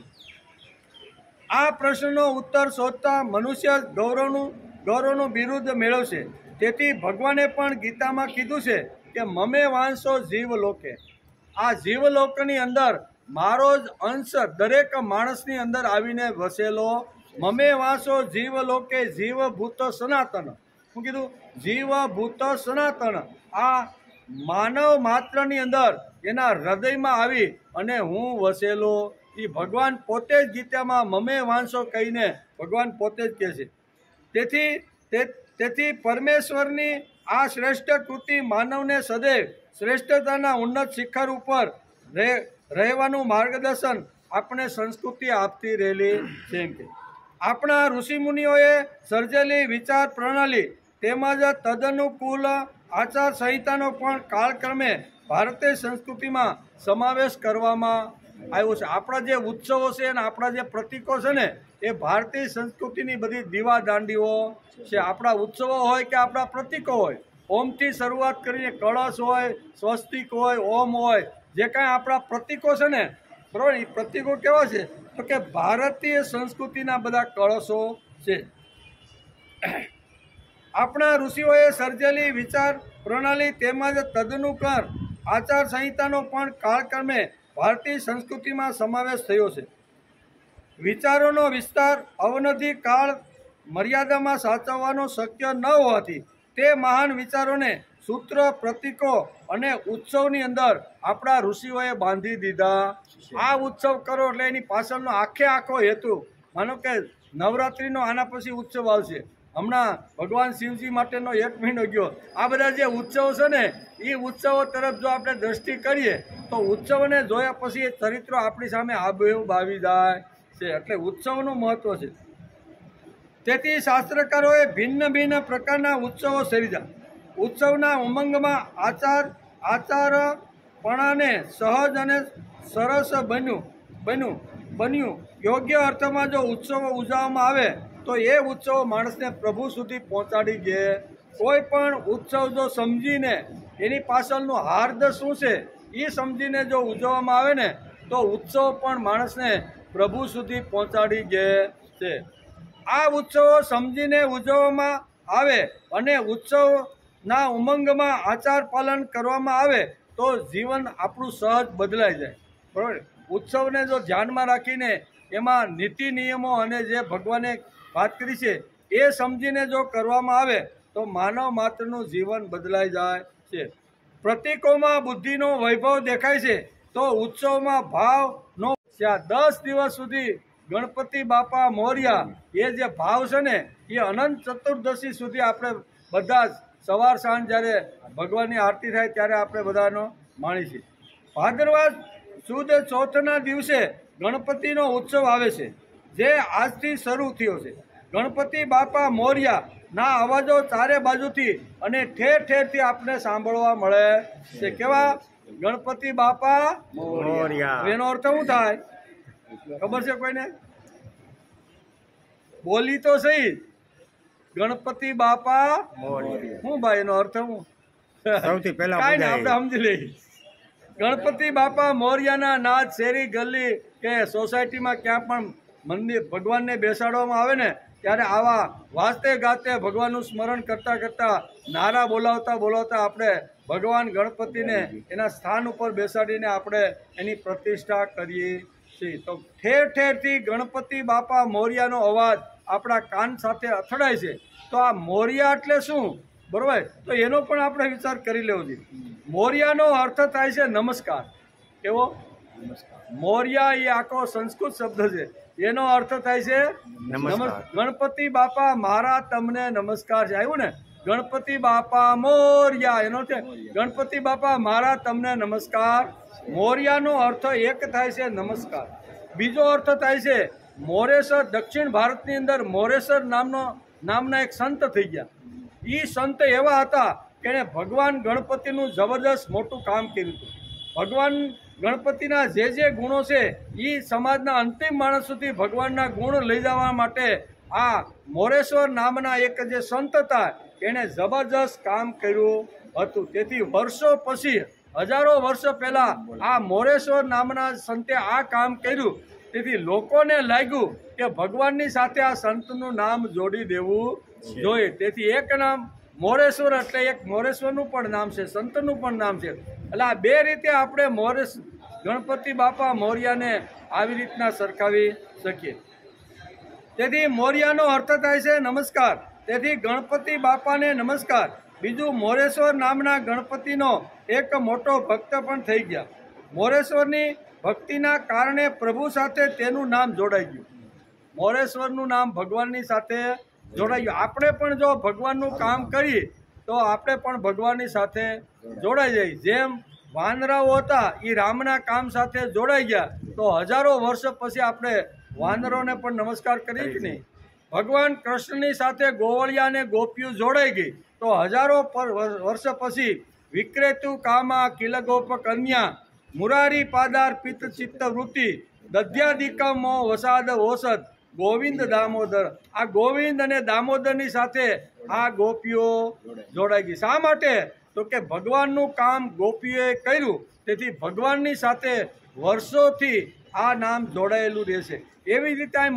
[SPEAKER 2] આ પ્રશ્નનો ઉત્તર શોધતા મનુષ્ય ગૌરવનું બિરુદ મેળવશે। તેથી ભગવાને પણ ગીતામાં કીધું છે કે મમે વાંસો જીવલોકે। આ જીવલોકની અંદર મારો જ અંશ દરેક માણસની અંદર આવીને વસેલો। મમે વાંસો જીવલોકે જીવભૂત સનાતન। શું કીધું? જીવભૂત સનાતન। આ માનવ માત્રની અંદર એના હૃદયમાં આવી અને હું વસેલો એ ભગવાન પોતે જ ગીતામાં મમે વાંસો કહીને ભગવાન પોતે જ કહે છે। તેથી પરમેશ્વરની આ શ્રેષ્ઠ કૃતિ માનવને સદૈવ શ્રેષ્ઠતાના ઉન્નત શિખર ઉપર રહેવાનું માર્ગદર્શન આપણે સંસ્કૃતિ આપતી રહેલી છે। એમ કે આપણા ઋષિમુનિઓએ સર્જેલી વિચાર પ્રણાલી તેમજ તદનુકૂળ આચાર સંહિતાનો પણ કાળક્રમે ભારતીય સંસ્કૃતિમાં સમાવેશ કરવામાં આવ્યો છે। આપણા જે ઉત્સવો છે અને આપણા જે પ્રતીકો છે ને એ ભારતીય સંસ્કૃતિની બધી દીવા દાંડીઓ છે। આપણા ઉત્સવો હોય કે આપણા પ્રતીકો હોય, ઓમથી શરૂઆત કરીને કળશ હોય, સ્વસ્તિક હોય, ઓમ હોય, જે કાંઈ આપણા પ્રતીકો છે ને, બરાબર, એ પ્રતીકો કેવા છે? તો કે ભારતીય સંસ્કૃતિના બધા કળશો છે। આપણા ઋષિઓએ સર્જેલી વિચાર પ્રણાલી તેમજ તદનુસાર આચાર સંહિતાનો પણ કાળક્રમે ભારતીય સંસ્કૃતિમાં સમાવેશ થયો છે। વિચારોનો વિસ્તાર અવનતિ કાળ મર્યાદામાં સાચવવાનો શક્ય ન હોવાથી તે મહાન વિચારોને સૂત્ર, પ્રતીકો અને ઉત્સવની અંદર આપણા ઋષિઓએ બાંધી દીધા। આ ઉત્સવ કરો એટલે એની પાછળનો આખો હેતુ, માનો કે નવરાત્રિનો આના પછી ઉત્સવ આવશે, હમણાં ભગવાન શિવજી માટેનો 1 મહિનો ગયો, આ બધા જે ઉત્સવો છે ને એ ઉત્સવો તરફ જો આપણે દ્રષ્ટિ કરીએ તો ઉત્સવને જોયા પછી એ ચરિત્રો આપણી સામે આબેહૂબ આવી જાય છે। એટલે ઉત્સવનું મહત્વ છે। તેથી શાસ્ત્રકારોએ ભિન્ન પ્રકારના ઉત્સવો સર્જ્યા। ઉત્સવના ઉમંગમાં આચારપણાને સહજ અને સરસ બન્યું। યોગ્ય અર્થમાં જો ઉત્સવો ઉજવવામાં આવે તો એ ઉત્સવો માણસને પ્રભુ સુધી પહોંચાડી દે। કોઈ પણ ઉત્સવ જો સમજીને એની પાછળનું હાર્દ શું છે એ સમજીને જો ઉજવવામાં આવે ને તો ઉત્સવ પણ માણસને પ્રભુ સુધી પહોંચાડી દે છે। આ ઉત્સવો સમજીને ઉજવવામાં આવે અને ઉત્સવના ઉમંગમાં આચાર પાલન કરવામાં આવે તો જીવન આપણું સહજ બદલાઈ જાય, બરાબર। ઉત્સવને જો ધ્યાનમાં રાખીને એમાં નીતિ નિયમો અને જે ભગવાને વાત કરી છે એ સમજીને જો કરવામાં આવે તો માનવ માત્રનું જીવન બદલાઈ જાય છે. પ્રતીકોમાં બુદ્ધિનો વૈભવ દેખાય છે તો ઉત્સવમાં ભાવનો 10 દિવસ સુધી ગણપતિ બાપા મોર્યા એ જે ભાવ છે ને એ અનંત ચતુર્દશી સુધી આપણે બધા જ સવાર સાંજ જ્યારે ભગવાનની આરતી થાય ત્યારે આપણે બધાનો માણી છીએ. ભાદરવા સુદ ચોથના દિવસે ગણપતિનો ઉત્સવ આવે છે જે આજથી શરૂ થયો છે. ગણપતિ બાપા મોર્યા ના અવાજો ચારે બાજુથી અને ઠેર ઠેરથી આપણે સાંભળવા મળે છે. કેવા? ગણપતિ બાપા
[SPEAKER 3] મોર્યા.
[SPEAKER 2] એનો અર્થ શું થાય ખબર છે કોઈને? બોલી તો સહી. ગણપતિ બાપા
[SPEAKER 3] મોર્યા.
[SPEAKER 2] શું ભાઈ એનો અર્થ શું?
[SPEAKER 3] સૌથી પહેલા
[SPEAKER 2] કાંઈ ને
[SPEAKER 3] બધાએ
[SPEAKER 2] આપણે સમજી લઈએ. ગણપતિ બાપા મોર્યાના નાદ શેરી ગલી કે સોસાયટીમાં ક્યાં પણ મંદિર ભગવાનને બેસાડવામાં આવે ને ત્યારે આવા વાજતે ગાતે ભગવાનનું સ્મરણ કરતા કરતા નારા બોલાવતા બોલાવતા આપણે ભગવાન ગણપતિને એના સ્થાન ઉપર બેસાડીને આપણે એની પ્રતિષ્ઠા કરીએ છીએ. તો ઠેર ઠેરથી ગણપતિ બાપા મોર્યાનો અવાજ આપણા કાન સાથે અથડાય છે. તો આ મોર્યા એટલે શું? બરોબર, તો એનો પણ આપણે વિચાર કરી લેવો જોઈએ. મોર્યાનો અર્થ થાય છે નમસ્કાર. કેવો? મોર્યા એ આખો સંસ્કૃત શબ્દ છે. એનો અર્થ થાય છે
[SPEAKER 3] નમસ્કાર.
[SPEAKER 2] ગણપતિ બાપા મારા તમને નમસ્કાર છે. આવ્યું ને? ગણપતિ બાપા મોર્યા એનો છે ગણપતિ બાપા મારા તમને નમસ્કાર. મોર્યાનો અર્થ એક થાય છે નમસ્કાર. બીજો અર્થ થાય છે મોરેશ્વર. દક્ષિણ ભારતની અંદર મોરેશ્વર નામના એક સંત થઈ ગયા. એ સંત એવા હતા કે એણે ભગવાન ગણપતિનું જબરદસ્ત મોટું કામ કર્યું હતું. ભગવાન ગણપતિના જે ગુણો છે એ સમાજના અંતિમ માણસ સુધી ભગવાનના ગુણ લઈ જવા માટે આ મોરેશ્વર નામના એક જે સંત હતા એણે જબરદસ્ત કામ કર્યું હતું. તેથી વર્ષો પછી, હજારો વર્ષો પહેલા આ મોરેશ્વર નામના સંતે આ કામ કર્યું. તેથી લોકોને લાગ્યું કે ભગવાનની સાથે આ સંતનું નામ જોડી દેવું જોઈએ. તેથી એક નામ મોરેશ્વર એટલે એક મોરેશ્વરનું પણ નામ છે, સંતનું પણ નામ છે. એટલે આ બે રીતે આપણે ગણપતિ બાપા મોર્યાને આવી રીતના સરખાવી શકીએ. તેથી મોર્યાનો અર્થ થાય છે નમસ્કાર. તેથી ગણપતિ બાપાને નમસ્કાર. બીજું, મોરેશ્વર નામના ગણપતિનો એક મોટો ભક્ત પણ થઈ ગયા. મોરેશ્વરની ભક્તિના કારણે પ્રભુ સાથે તેનું નામ જોડાઈ ગયું. મોરેશ્વરનું નામ ભગવાનની સાથે જોડાઈ ગયું. આપણે પણ જો ભગવાનનું કામ કરીએ તો આપણે પણ ભગવાનની સાથે જોડાઈ જઈએ. જેમ વાનરાઓ હતા એ રામના કામ સાથે જોડાઈ ગયા તો હજારો વર્ષ પછી આપણે વાનરોને પણ નમસ્કાર કરીએ કે નહીં? ભગવાન કૃષ્ણની સાથે ગોવળિયા અને ગોપીઓ જોડાઈ ગઈ તો હજારો વર્ષ પછી વિક્રેતુ કામા કિલગોપ કન્યા મુરારી પાદાર પિત્ત ચિત્ત વૃત્તિ દધ્યાદિકમો વસાદ ઓસદ ગોવિંદ દામોદર. આ ગોવિંદ અને દામોદરની સાથે આ ગોપીઓ જોડાઈ ગઈ. શા માટે? તો કે ભગવાનનું કામ ગોપીઓએ કર્યું. તેથી ભગવાનની સાથે વર્ષોથી આ નામ જોડાયેલું રહેશે. એવી રીતે આ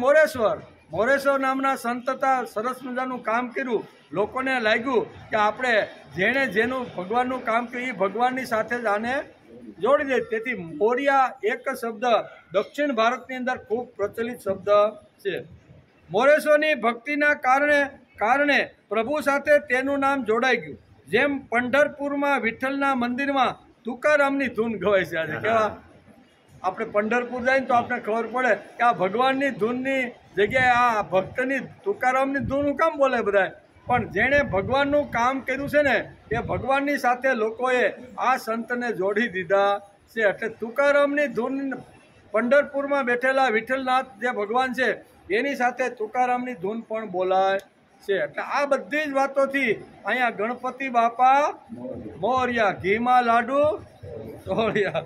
[SPEAKER 2] મોરેશ્વર નામના સંતતા સરસ મજાનું કામ કર્યું. લોકોને લાગ્યું કે આપણે જેણે જેનું ભગવાનનું કામ કર્યું એ ભગવાનની સાથે જ આને જોડી દે. તેથી મોર્યા એક શબ્દ દક્ષિણ ભારતની અંદર ખૂબ પ્રચલિત શબ્દ છે. મોરેશ્વરની ભક્તિના કારણે પ્રભુ સાથે તેનું નામ જોડાઈ ગયું. જેમ પંઢરપુરમાં વિઠ્ઠલના મંદિરમાં તુકારામની ધૂન ગવાય છે. આજે કેવા આપણે પંઢરપુર જાય ને તો આપણે ખબર પડે કે આ ભગવાનની ધૂનની જગ્યાએ આ ભક્તની તુકારામની ધૂન કામ બોલે બધા. પણ જેણે ભગવાનનું કામ કર્યું છે ને એ ભગવાનની સાથે લોકોએ આ સંતને જોડી દીધા છે. એટલે તુકારામની ધૂન પંઢરપુરમાં બેઠેલા વિઠ્ઠલનાથ જે ભગવાન છે એની સાથે તુકારામની ધૂન પણ બોલાય છે. એટલે આ બધી જ વાતોથી અહીંયા ગણપતિ બાપા મોર્યા, ઘીમાં લાડુ તોળિયા.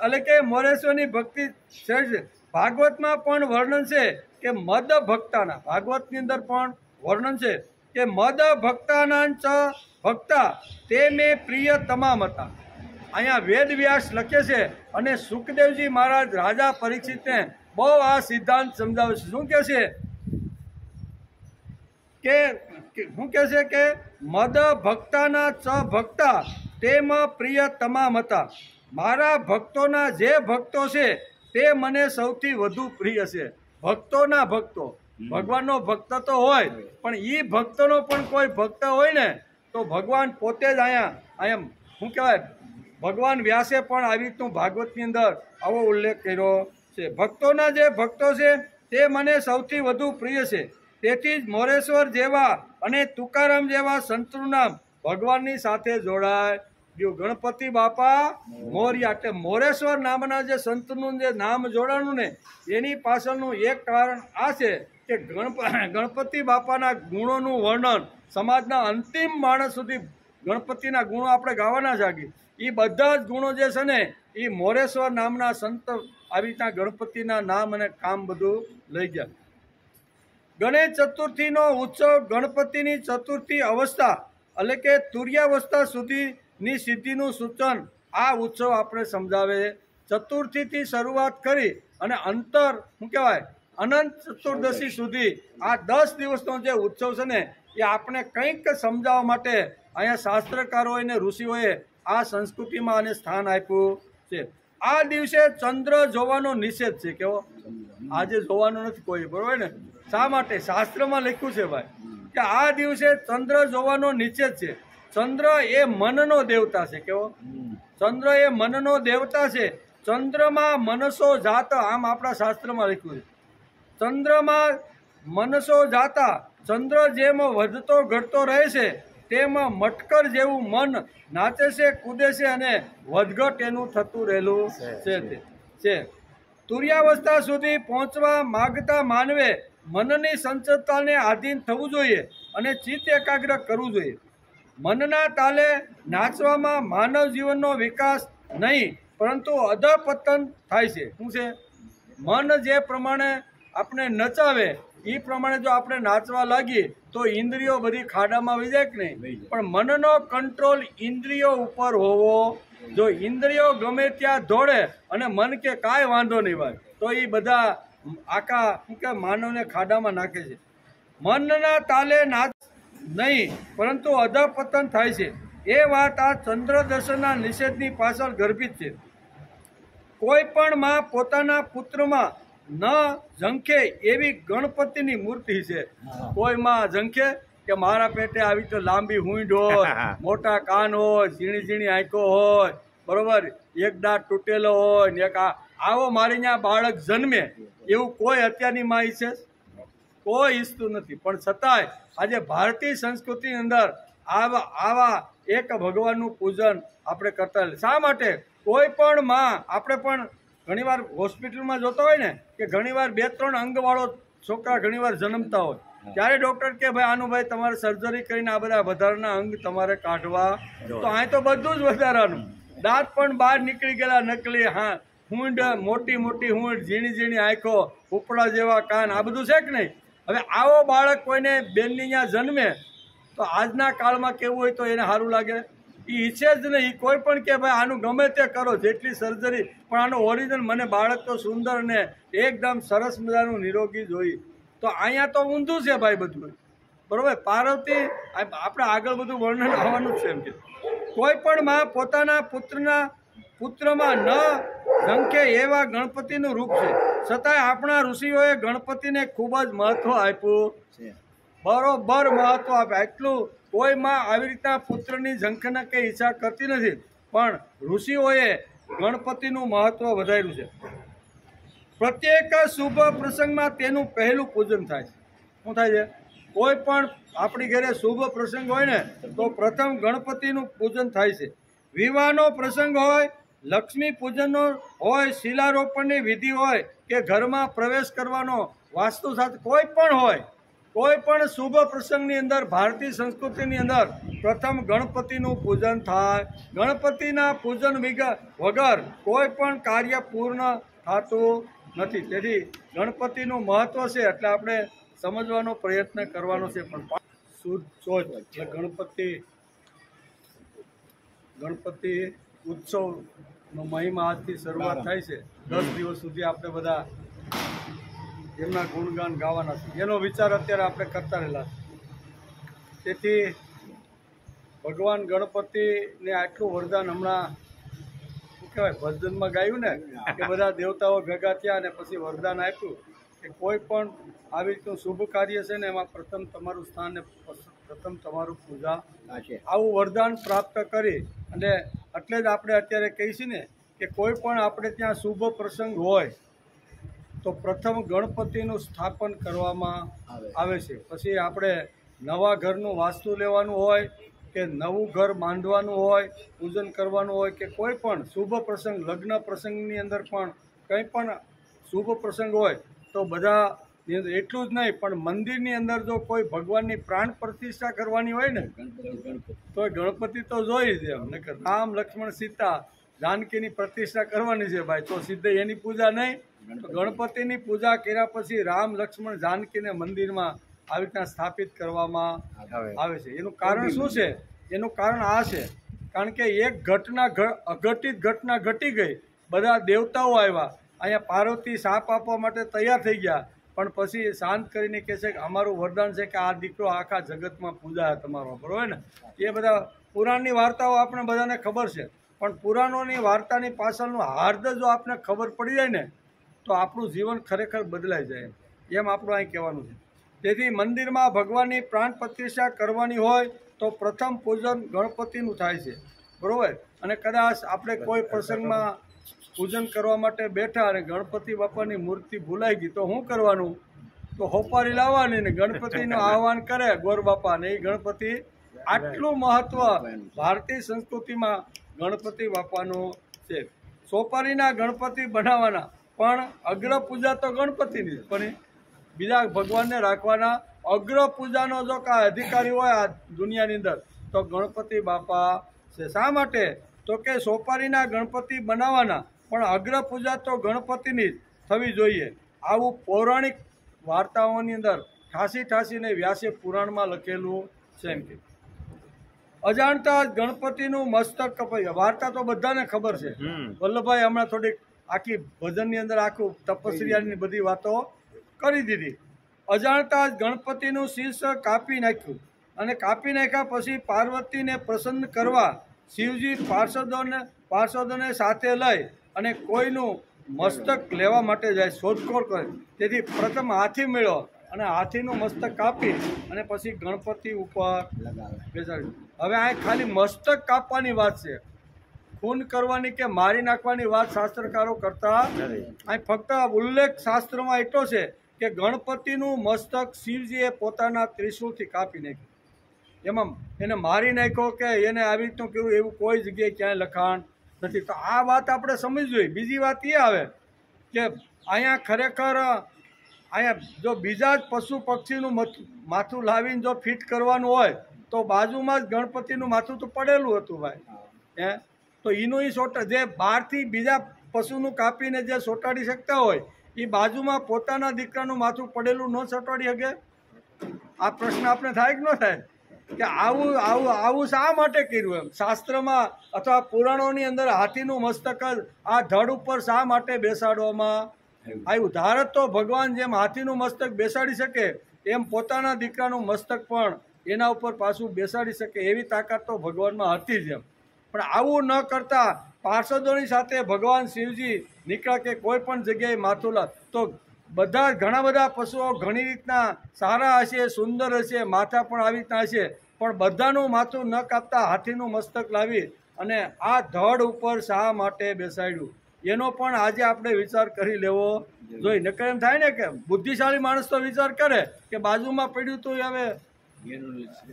[SPEAKER 2] એટલે કે મોરેશ્વરની ભક્તિ શ્રેષ્ઠ. ભાગવતમાં પણ વર્ણન છે કે મદ ભક્તાના, ભાગવતની અંદર પણ વર્ણન છે કે મદ ભક્તાના ચ ભક્તા તે મેં પ્રિય તમામ હતા. અહીંયા વેદવ્યાસ લખે છે અને સુખદેવજી મહારાજ રાજા પરીક્ષિતને બહુ આ સિદ્ધાંત સમજાવે છે. શું કહે છે કે મદ ભક્તાના ચ ભક્તા તેમ પ્રિય તમામ હતા. મારા ભક્તોના જે ભક્તો છે તે મને સૌથી વધુ પ્રિય છે. ભક્તોના ભક્તો, ભગવાનનો ભક્ત તો હોય, પણ એ ભક્તનો પણ કોઈ ભક્ત હોય ને તો ભગવાન પોતે જ અહીંયા શું કહેવાય, ભગવાન વ્યાસે પણ આવી રીતનું ભાગવતની અંદર આવો ઉલ્લેખ કર્યો છે. ભક્તોના જે ભક્તો છે તે મને સૌથી વધુ પ્રિય છે. તેથી જ મોરેશ્વર જેવા અને તુકારામ જેવા સંતનું નામ ભગવાનની સાથે જોડાય ગયું. ગણપતિ બાપા મોર્યા. એટલે મોરેશ્વર નામના જે સંતનું જે નામ જોડાણું ને એની પાછળનું એક કારણ આ છે કે ગણપતિ બાપાના ગુણોનું વર્ણન સમાજના અંતિમ માણસ સુધી ગણપતિના ગુણો આપણે ગાવાના જાગી. એ બધા જ ગુણો જે છે ને એ મોરેશ્વર નામના સંત આવી રીતના ગણપતિના નામ અને કામ બધું લઈ ગયા. ગણેશ ચતુર્થીનો ઉત્સવ ગણપતિની ચતુર્થી અવસ્થા એટલે કે તુર્યાવસ્થા સુધીની સિદ્ધિનું સૂચન આ ઉત્સવ આપણે સમજાવે. ચતુર્થીથી શરૂઆત કરી અને શું કહેવાય અનંત ચતુર્દશી સુધી આ 10 દિવસનો જે ઉત્સવ છે ને એ આપણે કંઈક સમજાવવા માટે અહીંયા શાસ્ત્રકારોએ અને ઋષિઓએ આ સંસ્કૃતિમાં આને સ્થાન આપ્યું છે. આ દિવસે ચંદ્ર જોવાનો નિષેધ છે. કેવો? આજે જોવાનો નથી કોઈ, બરોબર ને? શા માટે? શાસ્ત્રમાં લખ્યું છે ભાઈ કે આ દિવસે ચંદ્ર જોવાનો નિષેધ છે. ચંદ્ર એ મનનો દેવતા છે. કેવો? ચંદ્ર એ મનનો દેવતા છે. ચંદ્રમાં મનસો જાત, આમ આપણા શાસ્ત્રમાં લખ્યું છે. ચંદ્રમાં મનસો જાતા, ચંદ્ર જેમ વધતો ઘટતો રહે છે તેમાં મટકર જેવું મન નાચે છે, કૂદે છે અને વધઘટ એનું થતું રહેલું છે. તુર્યાવસ્થા સુધી પહોંચવા માગતા માનવે મનની સંચળતાને આધીન થવું જોઈએ અને ચિત્ત એકાગ્ર કરવું જોઈએ. મનના તાલે નાચવામાં માનવ જીવનનો વિકાસ નહીં પરંતુ અધપતન થાય છે. શું છે? મન જે પ્રમાણે આપણે નચાવે એ પ્રમાણે જો આપણે નાચવા લાગીએ તો ઇન્દ્રિયો બધી ખાડામાં વહી જાય કે નહીં? પણ મનનો કંટ્રોલ ઇન્દ્રિયો ઉપર હોવો જો. ઇન્દ્રિયો ગમે ત્યાં દોડે અને મન કે કાંઈ વાંધો નહીં ભાઈ, તો એ બધા આખા શું કે માનવને ખાડામાં નાખે છે. મનના તાલે નાચ નહીં પરંતુ અધપતન થાય છે. એ વાત આ ચંદ્ર દર્શનના નિષેધની પાછળ ગર્ભિત છે. કોઈ પણ માં પોતાના પુત્રમાં ન ઝંખે એવી ગણપતિની મૂર્તિ છે. કોઈ માં ઝંખે કે મારા પેટે આવી તો લાંબી હૂંઢ હોય, મોટા કાન હોય, ઝીણી ઝીણી આંખો હોય, બરોબર, એક દાંત તૂટેલો હોય ને એક આવો મારી ત્યાં બાળક જન્મે એવું કોઈ અત્યારની માં ઈચ્છે? કોઈ ઈચ્છતું નથી. પણ છતાંય આજે ભારતીય સંસ્કૃતિની અંદર આવા એક ભગવાનનું પૂજન આપણે કરતા. શા માટે? કોઈ પણ માં આપણે પણ ઘણીવાર હોસ્પિટલમાં જોતા હોય ને કે ઘણીવાર 2-3 અંગવાળો છોકરા ઘણીવાર જન્મતા હોય ત્યારે ડૉક્ટર કે ભાઈ આનું ભાઈ તમારે સર્જરી કરીને આ બધા વધારાના અંગ તમારે કાઢવા. તો અહીં તો બધું જ વધારાનું, દાંત પણ બહાર નીકળી ગયેલા નકલી, હા હૂંઢ, મોટી મોટી હૂંઢ, ઝીણી ઝીણી આંખો, ઉપડા જેવા કાન, આ બધું છે કે નહીં? હવે આવો બાળક કોઈને બેનની અહીંયા જન્મે તો આજના કાળમાં કેવું હોય તો એને સારું લાગે? એ ઈચ્છે જ નહીં. કોઈ પણ કે ભાઈ આનું ગમે તે કરો, જેટલી સર્જરી, પણ આનું ઓરિજિનલ મને બાળક તો સુંદર ને એકદમ સરસ મજાનું નિરોગી જોઈ. તો અહીંયા તો ઊંધું છે ભાઈ બધું, બરોબર? પાર્વતી આપણે આગળ બધું વર્ણન આવવાનું છે. એમ કે કોઈ પણ માં પોતાના પુત્રમાં ન ઝંખે એવા ગણપતિનું રૂપ છે. છતાંય આપણા ઋષિઓએ ગણપતિને ખૂબ જ મહત્વ આપ્યું છે. બરોબર મહત્વ આપે. એટલું કોઈ માં આવી રીતના પુત્રની ઝંખના કે ઈચ્છા કરતી નથી, પણ ઋષિઓએ ગણપતિનું મહત્વ વધાર્યું છે. પ્રત્યેક શુભ પ્રસંગમાં તેનું પહેલું પૂજન થાય છે. શું થાય છે? કોઈ પણ આપણી ઘરે શુભ પ્રસંગ હોય ને તો પ્રથમ ગણપતિનું પૂજન થાય છે. વિવાહનો પ્રસંગ હોય, લક્ષ્મી પૂજનનો હોય, શિલારોપણની વિધિ હોય કે ઘરમાં પ્રવેશ કરવાનો વાસ્તુ સાથે કોઈ પણ હોય, કોઈ પણ શુભ પ્રસંગની અંદર ભારતીય સંસ્કૃતિની અંદર પ્રથમ ગણપતિનું પૂજન થાય. ગણપતિના પૂજન વગર કોઈ પણ કાર્ય પૂર્ણ થતું નથી. તેથી ગણપતિનું મહત્વ છે એટલે આપણે સમજવાનો પ્રયત્ન કરવાનો છે. પણ શુદ્ધ સોચ એટલે ગણપતિ ઉત્સવનો મહિમા આજથી શરૂઆત થાય છે. 10 દિવસ સુધી આપણે બધા એમના ગુણગાન ગાવાના છે. એનો વિચાર અત્યારે આપણે કરતા રહેલા છે. તેથી ભગવાન ગણપતિને આટલું વરદાન હમણાં શું કહેવાય ભજનમાં ગાયું ને કે બધા દેવતાઓ ભેગા થયા અને પછી વરદાન આપ્યું કે કોઈ પણ આવી રીતનું શુભ કાર્ય છે ને એમાં પ્રથમ તમારું સ્થાન ને પ્રથમ તમારું પૂજા આવું વરદાન પ્રાપ્ત કરી અને એટલે જ આપણે અત્યારે કહીશું ને કે કોઈ પણ આપણે ત્યાં શુભ પ્રસંગ હોય તો પ્રથમ ગણપતિનું સ્થાપન કરવામાં આવે છે. પછી આપણે નવા ઘરનું વાસ્તુ લેવાનું હોય કે નવું ઘર બાંધવાનું હોય, પૂજન કરવાનું હોય કે કોઈ પણ શુભ પ્રસંગ, લગ્ન પ્રસંગની અંદર પણ કંઈ પણ શુભ પ્રસંગ હોય તો બધા એટલું જ નહીં પણ મંદિરની અંદર જો કોઈ ભગવાનની પ્રાણ પ્રતિષ્ઠા કરવાની હોય ને તો ગણપતિ તો જોઈ જ એમ. નકર રામ લક્ષ્મણ સીતા જાનકીની પ્રતિષ્ઠા કરવાની છે ભાઈ, તો સીધે એની પૂજા નહીં. તો ગણપતિની પૂજા કર્યા પછી રામ લક્ષ્મણ જાનકીને મંદિરમાં આવી રીતના સ્થાપિત કરવામાં આવે છે. એનું કારણ શું છે? એનું કારણ આ છે, કારણ કે એક અઘટિત ઘટના ઘટી ગઈ. બધા દેવતાઓ આવ્યા, અહીંયા પાર્વતી શાપ આપવા માટે તૈયાર થઈ ગયા, પણ પછી શાંત કરીને કહે છે કે અમારું વરદાન છે કે આ દીકરો આખા જગતમાં પૂજાય તમારો, બરોબર ને? એ બધા પુરાણની વાર્તાઓ આપણે બધાને ખબર છે, પણ પુરાણોની વાર્તાની પાછળનું હાર્દ જો આપણે ખબર પડી જાય ને તો આપણું જીવન ખરેખર બદલાઈ જાય, એમ આપણું અહીં કહેવાનું છે. તેથી મંદિરમાં ભગવાનની પ્રાણ પ્રતિષ્ઠા કરવાની હોય તો પ્રથમ પૂજન ગણપતિનું થાય છે, બરાબર? અને કદાચ આપણે કોઈ પ્રસંગમાં પૂજન કરવા માટે બેઠા અને ગણપતિ બાપાની મૂર્તિ ભૂલાઈ ગઈ તો શું કરવાનું? તો હોપારી લાવવાની ને ગણપતિનું આહવાન કરે ગોર બાપા ને. એ ગણપતિ આટલું મહત્વ ભારતીય સંસ્કૃતિમાં ગણપતિ બાપાનું છે. સોપારીના ગણપતિ બનાવવાના, પણ અગ્ર પૂજા તો ગણપતિની, પણ બીજા ભગવાનને રાખવાના. અગ્ર પૂજાનો જો કાંઈ અધિકારી હોય આ દુનિયાની અંદર તો ગણપતિ બાપા છે. શા માટે? તો કે સોપારીના ગણપતિ બનાવવાના, પણ અગ્ર પૂજા તો ગણપતિની જ થવી જોઈએ. આવું પૌરાણિક વાર્તાઓની અંદર ઠાસીને વ્યાસે પુરાણમાં લખેલું છે. એમ કે અજાણતા ગણપતિનું મસ્તક કપાઈ. વાર્તા તો બધાને ખબર છે. વલ્લભભાઈ હમણાં થોડીક આખી ભજનની અંદર આખું તપસ્યાની બધી વાતો કરી દીધી. અજાણતા જ ગણપતિનું શીર્ષ કાપી નાખ્યું, અને કાપી નાખ્યા પછી પાર્વતીને પ્રસન્ન કરવા શિવજી પાર્ષદોને સાથે લઈ અને કોઈનું મસ્તક લેવા માટે જાય, શોધખોળ કરે. તેથી પ્રથમ હાથી મેળો અને હાથીનું મસ્તક કાપી અને પછી ગણપતિ ઉપર બેસાડ્યું. હવે આ ખાલી મસ્તક કાપવાની વાત છે, ખૂન કરવાની કે મારી નાખવાની વાત શાસ્ત્રકારો કરતા અહીં ફક્ત ઉલ્લેખ શાસ્ત્રમાં એટલો છે કે ગણપતિનું મસ્તક શિવજીએ પોતાના ત્રિશૂળથી કાપી નાખ્યું. એમાં એને મારી નાખ્યો કે એને આવી રીતનું કર્યું એવું કોઈ જગ્યાએ ક્યાંય લખાણ નથી. તો આ વાત આપણે સમજવી જોઈએ. બીજી વાત એ આવે કે અહીંયા ખરેખર અહીંયા જો બીજા જ પશુ પક્ષીનું માથું લાવીને જો ફિટ કરવાનું હોય તો બાજુમાં જ ગણપતિનું માથું તો પડેલું હતું ભાઈ. તો એનું જે બહારથી બીજા પશુનું કાપીને જે ચોંટાડી શકતા હોય એ બાજુમાં પોતાના દીકરાનું માથું પડેલું ન ચોંટાડી શકે? આ પ્રશ્ન આપણે થાય કે ન થાય કે આવું શા માટે કર્યું? એમ શાસ્ત્રમાં અથવા પુરાણોની અંદર હાથીનું મસ્તક જ આ ધડ ઉપર શા માટે બેસાડવામાં આવ્યું? ધારત તો ભગવાન જેમ હાથીનું મસ્તક બેસાડી શકે એમ પોતાના દીકરાનું મસ્તક પણ એના ઉપર પાછું બેસાડી શકે એવી તાકાત તો ભગવાનમાં હતી જ. એમ પણ આવું ન કરતા પાર્ષદોની સાથે ભગવાન શિવજી નીકળ્યા કે કોઈ પણ જગ્યાએ માથું તો ઘણા બધા પશુઓ ઘણી રીતના સારા હશે, સુંદર હશે, માથા પણ આવી રીતના હશે, પણ બધાનું માથું ન કાપતા હાથીનું મસ્તક લાવી અને આ ધડ ઉપર શા માટે બેસાડ્યું? એનો પણ આજે આપણે વિચાર કરી લેવો જોઈએ. નકર એમ થાય ને કે બુદ્ધિશાળી માણસ તો વિચાર કરે કે બાજુમાં પડ્યું તો હવે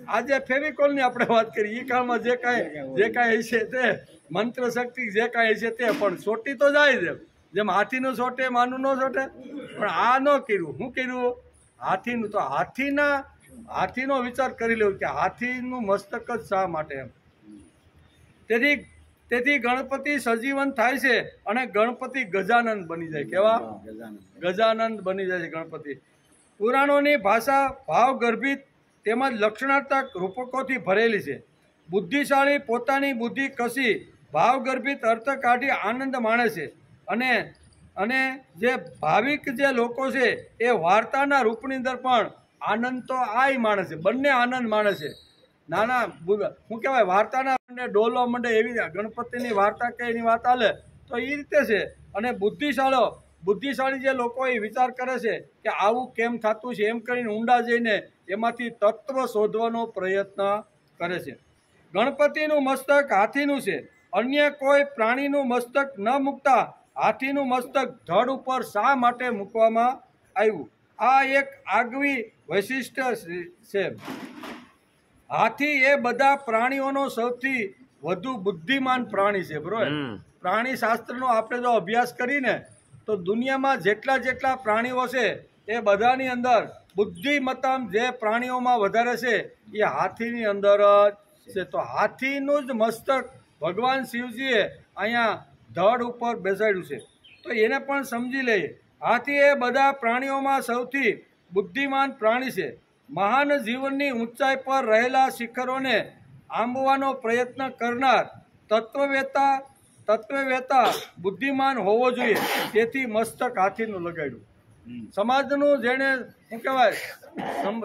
[SPEAKER 2] આજે ફેવિકોલની આપણે વાત કરીએ. એ કાળમાં જે કાંઈ હશે તે મંત્ર શક્તિ જે કાંઈ હશે તે પણ ચોટી તો જાય છે. જેમ હાથીનું ચોટે માનું ન ચોટે, પણ આ ન કર્યું. શું કર્યું? હાથીનું. તો હાથીનો વિચાર કરી લેવું કે હાથીનું મસ્તક જ શા માટે? એમ તેથી ગણપતિ સજીવન થાય છે અને ગણપતિ ગજાનંદ બની જાય. કેવા? ગજાનંદ બની જાય છે ગણપતિ. પુરાણોની ભાષા ભાવગર્ભિત તેમજ લક્ષણાત્મક રૂપકોથી ભરેલી છે. બુદ્ધિશાળી પોતાની બુદ્ધિ કસી ભાવગર્ભિત અર્થ કાઢી આનંદ માણે છે, અને જે ભાવિક જે લોકો છે એ વાર્તાના રૂપની અંદર પણ આનંદ તો આય માણે છે, બંને આનંદ માણે છે. નાના શું કહેવાય વાર્તાના ડોલવા માંડે એવી ગણપતિની વાર્તા કે એની વાત હાલે તો એ રીતે છે. અને બુદ્ધિશાળી જે લોકો એ વિચાર કરે છે કે આવું કેમ થતું છે, એમ કરીને ઊંડા જઈને એમાંથી તત્વ શોધવાનો પ્રયત્ન કરે છે. ગણપતિનું મસ્તક હાથીનું છે. અન્ય કોઈ પ્રાણીનું મસ્તક ન મૂકતા હાથીનું મસ્તક ધડ ઉપર શા માટે મૂકવામાં આવ્યું? આ એક આગવી વૈશિષ્ટ્ય છે. હાથી એ બધા પ્રાણીઓનો સૌથી વધુ બુદ્ધિમાન પ્રાણી છે. બરોબર, પ્રાણી શાસ્ત્રનો આપણે જો અભ્યાસ કરીને તો દુનિયામાં જેટલા પ્રાણીઓ છે એ બધાની અંદર બુદ્ધિમત્તામ જે પ્રાણીઓમાં વધારે છે એ હાથીની અંદર જ છે. તો હાથીનું જ મસ્તક ભગવાન શિવજીએ અહીંયા ધડ ઉપર બેસાડ્યું છે. તો એને પણ સમજી લઈએ. હાથી એ બધા પ્રાણીઓમાં સૌથી બુદ્ધિમાન પ્રાણી છે. મહાન જીવનની ઊંચાઈ પર રહેલા શિખરોને આંબવાનો પ્રયત્ન કરનાર તત્વવેતા બુદ્ધિમાન હોવો જોઈએ. તેથી મસ્તક હાથીનું લગાડ્યું. સમાજનું જેને શું કહેવાય,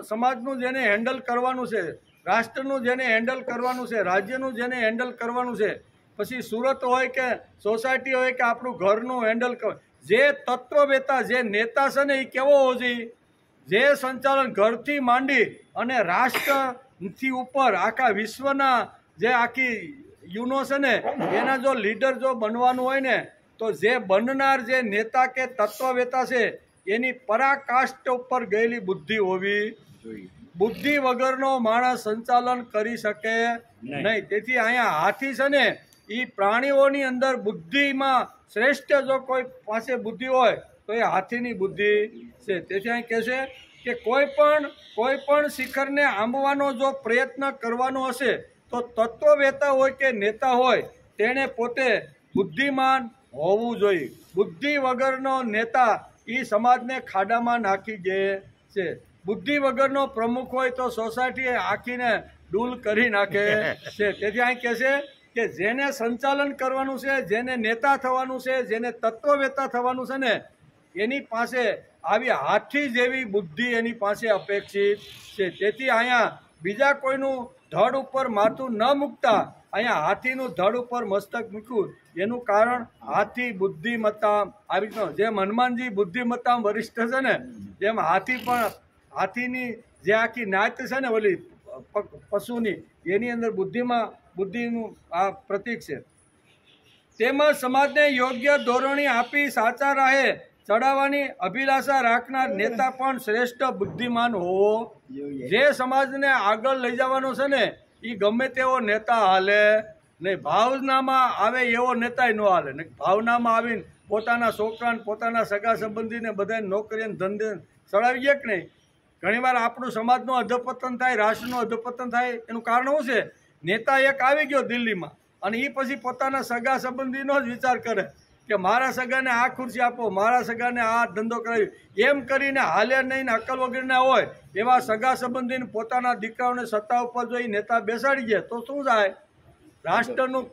[SPEAKER 2] સમાજનું જેને હેન્ડલ કરવાનું છે, રાષ્ટ્રનું જેને હેન્ડલ કરવાનું છે, રાજ્યનું જેને હેન્ડલ કરવાનું છે, પછી સુરત હોય કે સોસાયટી હોય કે આપણું ઘરનું હેન્ડલ કર, જે તત્વવેતા જે નેતા છે ને એ કેવો હોવો જોઈએ? જે સંચાલન ઘરથી માંડી અને રાષ્ટ્રથી ઉપર આખા વિશ્વના જે આખી યુનો છે ને એના જો લીડર જો બનવાનું હોય ને તો જે બનનાર જે નેતા કે તત્વવેતા છે એની પરાકાષ્ઠ ઉપર ગયેલી બુદ્ધિ હોવી જોઈએ. બુદ્ધિ વગરનો માણસ સંચાલન કરી શકે નહીં. તેથી અહીંયા હાથી છે ને એ પ્રાણીઓની અંદર બુદ્ધિમાં શ્રેષ્ઠ જો કોઈ પાસે બુદ્ધિ હોય તો એ હાથીની બુદ્ધિ છે. તેથી અહીં કહે છે કે કોઈ પણ શિખરને આંબવાનો જો પ્રયત્ન કરવાનો હશે તો તત્વવેતા હોય કે નેતા હોય તેણે પોતે બુદ્ધિમાન હોવું જોઈએ. બુદ્ધિ વગરનો નેતા એ સમાજને ખાડામાં નાખી દે છે. બુદ્ધિ વગરનો પ્રમુખ હોય તો સોસાયટી આખીને ડૂલ કરી નાખે છે. તેથી અહીં કહે છે કે જેને સંચાલન કરવાનું છે, જેને નેતા થવાનું છે, જેને તત્વવેતા થવાનું છે ને એની પાસે આવી હાથી જેવી બુદ્ધિ એની પાસે અપેક્ષિત છે. તેથી અહીંયા બીજા કોઈનું ધડ ઉપર માથું ન મૂકતા અહીંયા હાથીનું ધડ ઉપર મસ્તક મૂક્યું. એનું કારણ હાથી બુદ્ધિમત્તા આવી રીતનો જેમ હનુમાનજી બુદ્ધિમત્તા વરિષ્ઠ છે ને જેમ હાથી પણ હાથીની જે આખી નાત છે ને ઓલી પશુની એની અંદર બુદ્ધિનું આ પ્રતીક છે. તેમજ સમાજને યોગ્ય ધોરણી આપી સાચા રાહે ચડાવવાની અભિલાષા રાખનાર નેતા પણ શ્રેષ્ઠ બુદ્ધિમાન હોવો. જે સમાજને આગળ લઈ જવાનો છે ને એ ગમે તેવો નેતા હાલે નહીં. ભાવનામાં આવે એવો નેતા ન હાલે. ભાવનામાં આવીને પોતાના છોકરાને પોતાના સગા સંબંધીને બધાને નોકરીને ધંધે ચડાવીએ કે નહીં. ઘણીવાર આપણું સમાજનું અધપતન થાય, રાષ્ટ્રનું અધપતન થાય. એનું કારણ શું છે? નેતા એક આવી ગયો દિલ્હીમાં અને એ પછી પોતાના સગા સંબંધીનો જ વિચાર કરે કે મારા સગાને આ ખુરશી આપો, મારા સગાને આ ધંધો કરાવી, એમ કરીને હાલે નહીં, અક્કલ વગરના હોય એવા સગા સંબંધીને પોતાના દીકરાઓને સત્તા ઉપર જો એ નેતા બેસાડી જાય તો શું થાય? રાષ્ટ્રનું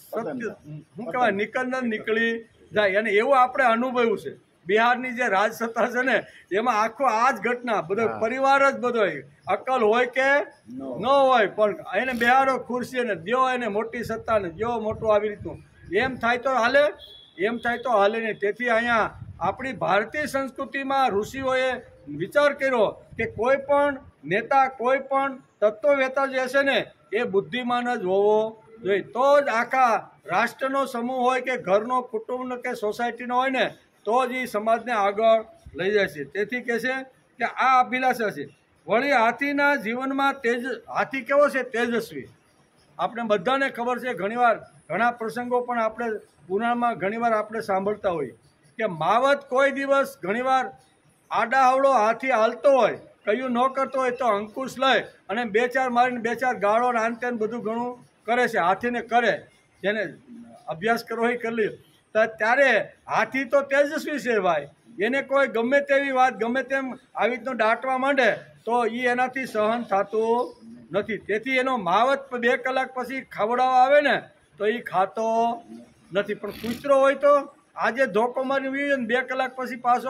[SPEAKER 2] સત્ય શું કહેવાય નિકંદન નીકળી જાય. અને એવું આપણે અનુભવ્યું છે. બિહારની જે રાજસત્તા છે ને એમાં આખો આ જ ઘટના બધો પરિવાર જ બધો અક્કલ હોય કે ન હોય પણ એને બેહાડો ખુરશી ને દ્યો એને મોટી સત્તા ને દ્યો મોટું આવી રીતનું એમ થાય તો હાલે, એમ થાય તો હાલે નહીં. તેથી અહીંયા આપણી ભારતીય સંસ્કૃતિમાં ઋષિઓએ વિચાર કર્યો કે કોઈ પણ નેતા કોઈ પણ તત્વવેતા જે છે ને એ બુદ્ધિમાન જ હોવો જોઈએ. તો જ આખા રાષ્ટ્રનો સમૂહ હોય કે ઘરનો કુટુંબનો કે સોસાયટીનો હોય ને તો જ એ સમાજને આગળ લઈ જાય છે. તેથી કહે છે કે આ અભિલાષા છે. વળી હાથીના જીવનમાં હાથી કેવો છે? તેજસ્વી. આપણે બધાને ખબર છે. ઘણા પ્રસંગો પણ આપણે પુરાણમાં ઘણીવાર આપણે સાંભળતા હોઈએ કે માવત કોઈ દિવસ ઘણીવાર આડાહવળો હાથી હાલતો હોય, કયું ન કરતો હોય તો અંકુશ લઈ અને 2-4 મારીને 2-4 ગાળો આંતે બધું ઘણું કરે છે. હાથીને કરે, જેને અભ્યાસ કરવો એ કરી લ્યો. ત્યારે હાથી તો તેજસ્વી છે ભાઈ. એને કોઈ ગમે તેવી વાત ગમે તેમ આવી રીતનું દાટવા માંડે તો એ એનાથી સહન થતું નથી. તેથી એનો માવત 2 કલાક પછી ખવડાવવા આવે ને તો એ ખાતો નથી. પણ કૂતરો હોય તો આજે ધોકો મારી 2 કલાક પછી પાછો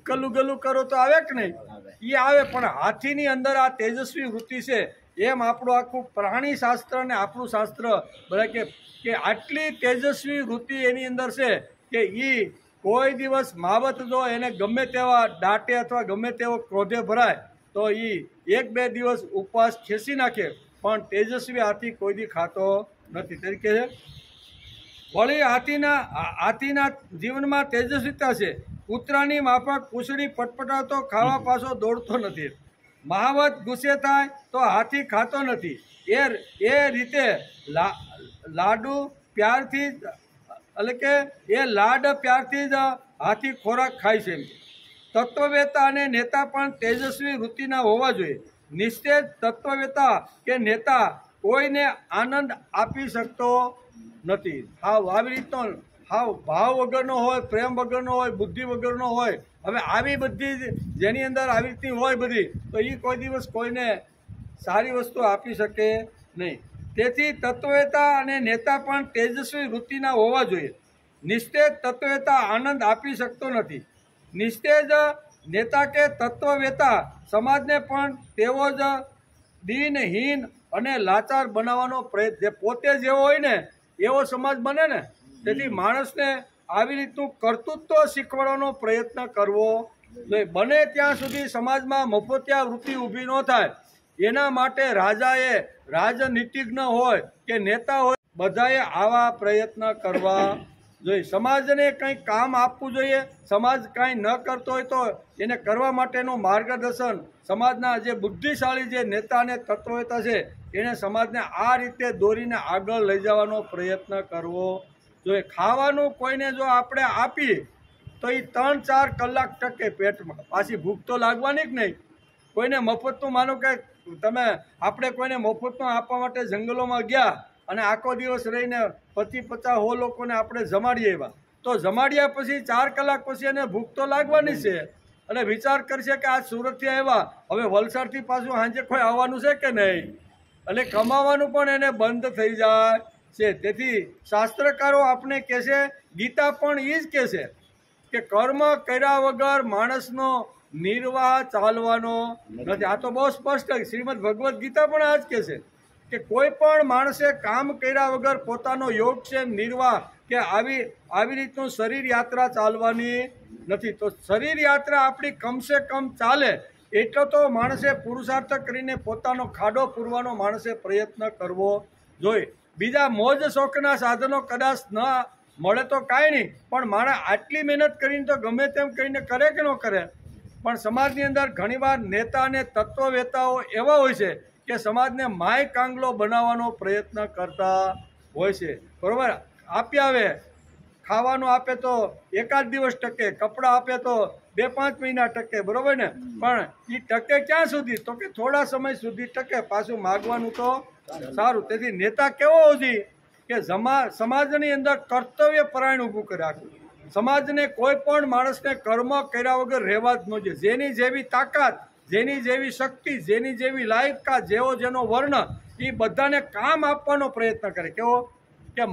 [SPEAKER 2] ગલું ગલું કરો તો આવે કે નહીં? એ આવે. પણ હાથીની અંદર આ તેજસ્વી વૃત્તિ છે એમ આપણું આખું પ્રાણી શાસ્ત્ર અને આપણું શાસ્ત્ર બધા કે આટલી તેજસ્વી વૃત્તિ એની અંદર છે કે એ કોઈ દિવસ માવત જો એને ગમે તેવા દાટે અથવા ગમે તેવો ક્રોધે ભરાય તો એ 1-2 દિવસ ઉપવાસ ખેંચી નાખે, પણ તેજસ્વી હાથી કોઈ દી ખાતો નથી. તરીકે છે વળી હાથીના જીવનમાં તેજસ્વીતા છે. કૂતરાની માફક પૂંછડી પટપટાતો ખાવા પાછો દોડતો નથી. મહાવત ગુસ્સે થાય તો હાથી ખાતો નથી. એ રીતે લાડુ પ્યારથી એટલે કે એ લાડ પ્યારથી જ હાથી ખોરાક ખાય છે. તત્વવેતા અને નેતા પણ તેજસ્વી વૃત્તિના હોવા જોઈએ. નિસ્તેજ તત્વવેતા કે નેતા કોઈને આનંદ આપી શકતો નથી. આવી રીતનો ભાવ વગરનો હોય, પ્રેમ વગરનો હોય, બુદ્ધિ વગરનો હોય. હવે આવી બધી જેની અંદર આવી રીતની હોય બધી, તો એ કોઈ દિવસ કોઈને સારી વસ્તુ આપી શકે નહીં. તેથી તત્વવેતા અને નેતા પણ તેજસ્વી વૃત્તિના હોવા જોઈએ. નિસ્તેજ તત્વવેતા આનંદ આપી શકતો નથી. નિસ્તેજ નેતા કે તત્વવેતા સમાજને પણ તેવો જ દિનહીન અને લાચાર બનાવવાનો પ્રયત્ન, પોતે જેવો હોય ને એવો સમાજ બને ને, તેથી માણસને આવી રીતનું કર્તૃત્વ શીખવાડવાનો પ્રયત્ન કરવો જોઈએ. બને ત્યાં સુધી સમાજમાં મફતિયા વૃત્તિ ઊભી ન થાય એના માટે રાજાએ, રાજનીતિજ્ઞ હોય કે નેતા હોય, બધાએ આવા પ્રયત્ન કરવા જોઈએ. સમાજને કંઈક કામ આપવું જોઈએ. સમાજ કાંઈ ન કરતો હોય તો એને કરવા માટેનું માર્ગદર્શન સમાજના જે બુદ્ધિશાળી જે નેતા અને તત્વવેતા છે એને સમાજને આ રીતે દોરીને આગળ લઈ જવાનો પ્રયત્ન કરવો જોઈએ. ખાવાનું કોઈને જો આપણે આપીએ તો એ 3-4 કલાક ટકે પેટમાં, પાછી ભૂખ તો લાગવાની જ નહીં. કોઈને મફતનું, માનો કે આપણે કોઈને મફતનું આપવા માટે જંગલોમાં ગયા અને આખો દિવસ રહીને 50-50-100 લોકોને આપણે જમાડીએ એવા, તો જમાડ્યા પછી 4 કલાક પછી એને ભૂખ તો લાગવાની છે. અને વિચાર કરશે કે આ સુરતથી આવ્યા, હવે વલસાડથી પાછું સાંજે કોઈ આવવાનું છે કે નહીં, એટલે કમાવાનું પણ એને બંધ થઈ જાય છે. તેથી શાસ્ત્રકારો આપણે કહે છે, ગીતા પણ એ જ કહે છે કે કર્મ કર્યા વગર માણસનો નિર્વાહ ચાલવાનો નથી. આ તો બહુ સ્પષ્ટ, શ્રીમદ ભગવદ્ ગીતા પણ આ જ કહે છે કે કોઈ પણ માણસે કામ કર્યા વગર પોતાનો યોગ છે નિર્વાહ કે આવી રીતનું શરીર યાત્રા ચાલવાની નથી. તો શરીર યાત્રા આપણી કમસે કમ ચાલે એટલો તો માણસે પુરુષાર્થ કરીને પોતાનો ખાડો પૂરવાનો માણસે પ્રયત્ન કરવો જોઈએ. બીજા મોજ શોખના સાધનો કદાચ ન મળે તો કાંઈ નહીં, પણ માણસ આટલી મહેનત કરીને તો ગમે તેમ કરીને કરે કે ન કરે. પણ સમાજની અંદર ઘણીવાર નેતા અને તત્વવેતાઓ એવા હોય છે કે સમાજને માય કાંગલો બનાવવાનો પ્રયત્ન કરતા હોય છે. બરાબર, આપ્યા આવે, ખાવાનું આપે તો 1-8 દિવસ ટકે, કપડાં આપે તો 2-5 મહિના ટકે, બરાબર ને, પણ એ ટકે ક્યાં સુધી, તો કે થોડા સમય સુધી ટકે, પાછું માગવાનું તો સારું. તેથી નેતા કેવો હોવો જોઈએ કે સમાજની અંદર કર્તવ્ય પરાયણ ઊભું કરે. આખું સમાજને કોઈ પણ માણસને કર્મ કર્યા વગર રહેવા જ ન જોઈએ. જેની જેવી તાકાત, જેની જેવી શક્તિ, જેની જેવી લાયકાત, જેવો જેનો વર્ણ, એ બધાને કામ આપવાનો પ્રયત્ન કરે. કેવો કે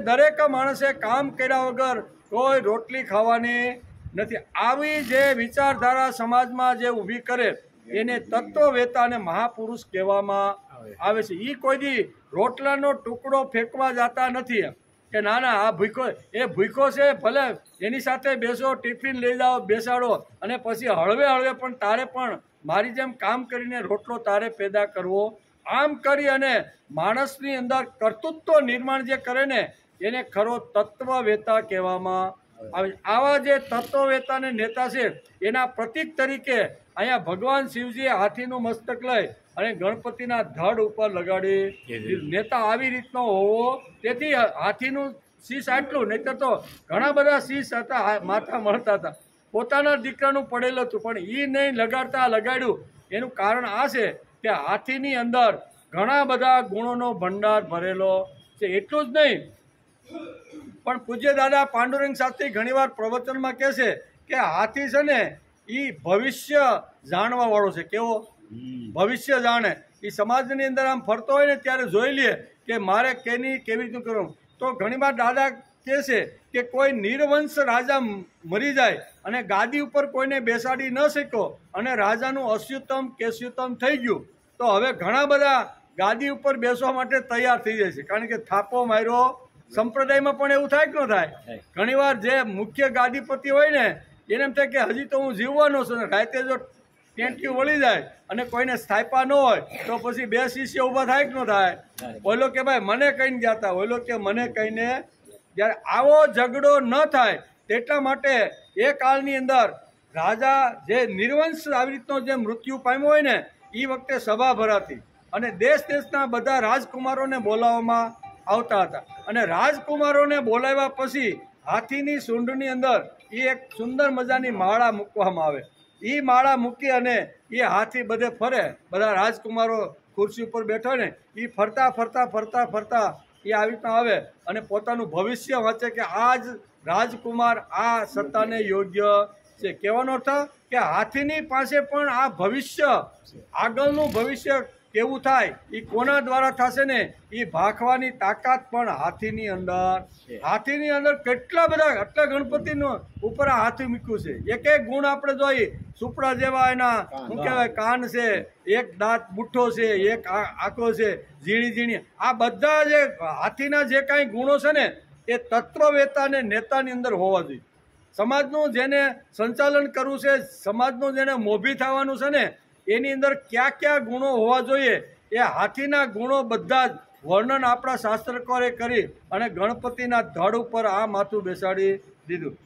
[SPEAKER 2] દરેક માણસે કામ કર્યા વગર કોઈ રોટલી ખાવાની નથી. આવી જે વિચારધારા સમાજમાં જે ઊભી કરે એને તત્વવેતા અને મહાપુરુષ કહેવામાં આવે છે. એ કોઈ દી રોટલાનો ટુકડો ફેંકવા જતા નથી કે ના આ ભૂખો છે, ભલે એની સાથે બેસો, ટિફિન લઈ જાઓ, બેસાડો, અને પછી હળવે પણ તારે પણ મારી જેમ કામ કરીને રોટલો તારે પેદા કરવો. આમ કરી અને માણસની અંદર કર્તૃત્વ નિર્માણ જે કરે ને એને ખરો તત્વવેતા કહેવામાં આવે. આવા જે તત્વવેતા અને નેતા છે એના પ્રતીક તરીકે અહીંયા ભગવાન શિવજીએ હાથીનું મસ્તક લઈ અને ગણપતિના ધડ ઉપર લગાડી. નેતા આવી રીતનો હોવો, તેથી હાથીનું શીશ આટલું, નહીંતર તો ઘણા બધા શીશ હતા, માથા મળતા હતા. પોતાના દીકરાનું પડેલું હતું પણ એ નહીં લગાડ્યું. એનું કારણ આ છે કે હાથીની અંદર ઘણા બધા ગુણોનો ભંડાર ભરેલો છે. એટલું જ નહીં, પણ પૂજ્ય દાદા પાંડુરંગ શાસ્ત્રી ઘણીવાર પ્રવચનમાં કહે છે કે હાથી છે ને એ ભવિષ્ય જાણવા વાળો છે. કેવો ભવિષ્ય જાણે. એ સમાજની અંદર આમ ફરતો હોય ને ત્યારે જોઈ લે કે મારે કેવી રીતનું કરવું. તો ઘણીવાર દાદા કહે છે કે કોઈ નિર્વંશ રાજા મરી જાય અને ગાદી ઉપર કોઈને બેસાડી ન શક્યો અને રાજાનું અસ્યુત્તમ કેસ્યુત્તમ થઈ ગયું, તો હવે ઘણા બધા ગાદી ઉપર બેસવા માટે તૈયાર થઈ જાય છે, કારણ કે થાપો માર્યો. સંપ્રદાયમાં પણ એવું થાય કે ન થાય? ઘણીવાર જે મુખ્ય ગાદીપતિ હોય ને એને એમ થાય કે હજી તો હું જીવવાનો છું, ને રાતે જો ટેંટિયું વળી જાય અને કોઈને સ્થાપા ન હોય તો પછી બે શિષ્ય ઊભા થાય કે ન થાય? ઓલો કે ભાઈ મને કહીને ગયા હતા, ઓલો કે મને કહીને. જ્યારે આવો ઝઘડો ન થાય તેટલા માટે એ કાળની અંદર રાજા જે નિર્વંશ આવી રીતનો જે મૃત્યુ પામ્યો હોય ને એ વખતે સભા ભરાતી અને દેશ દેશના બધા રાજકુમારોને બોલાવવામાં આવતા હતા. અને રાજકુમારોને બોલાવ્યા પછી હાથીની સૂંઢની અંદર એ એક સુંદર મજાની માળા મૂકવામાં આવે. એ માળા મૂકી અને એ હાથી બધે ફરે. બધા રાજકુમારો ખુરશી ઉપર બેઠા ને એ ફરતા ફરતા ફરતા ફરતા એ આવી રીતના આવે અને પોતાનું ભવિષ્ય વાંચે કે આ જ રાજકુમાર આ સત્તાને યોગ્ય છે. કહેવાનો અર્થ કે હાથીની પાસે પણ આ ભવિષ્ય, આગળનું ભવિષ્ય કેવું થાય એ કોના દ્વારા થશે ને એ ભાખવાની તાકાત પણ હાથીની અંદર. હાથીની અંદર કેટલા બધા, આટલા ગણપતિનો ઉપર આ હાથી મૂક્યું છે. એક એક ગુણ આપણે જોઈએ. સુપડા જેવા એના શું કહેવાય કાન છે, એક દાંત બુઠ્ઠો છે, એક આંખો છે ઝીણી ઝીણી. આ બધા જે હાથીના જે કાંઈ ગુણો છે ને એ તત્વવેતા અને નેતાની અંદર હોવા જોઈએ. સમાજનું જેને સંચાલન કરવું છે, સમાજનું જેને મોભી થવાનું છે ને એની અંદર કયા કયા ગુણો હોવા જોઈએ એ હાથીના ગુણો બધા જ વર્ણન આપણા શાસ્ત્રકારે કરી અને ગણપતિના ધડ ઉપર આ માથું બેસાડી દીધું.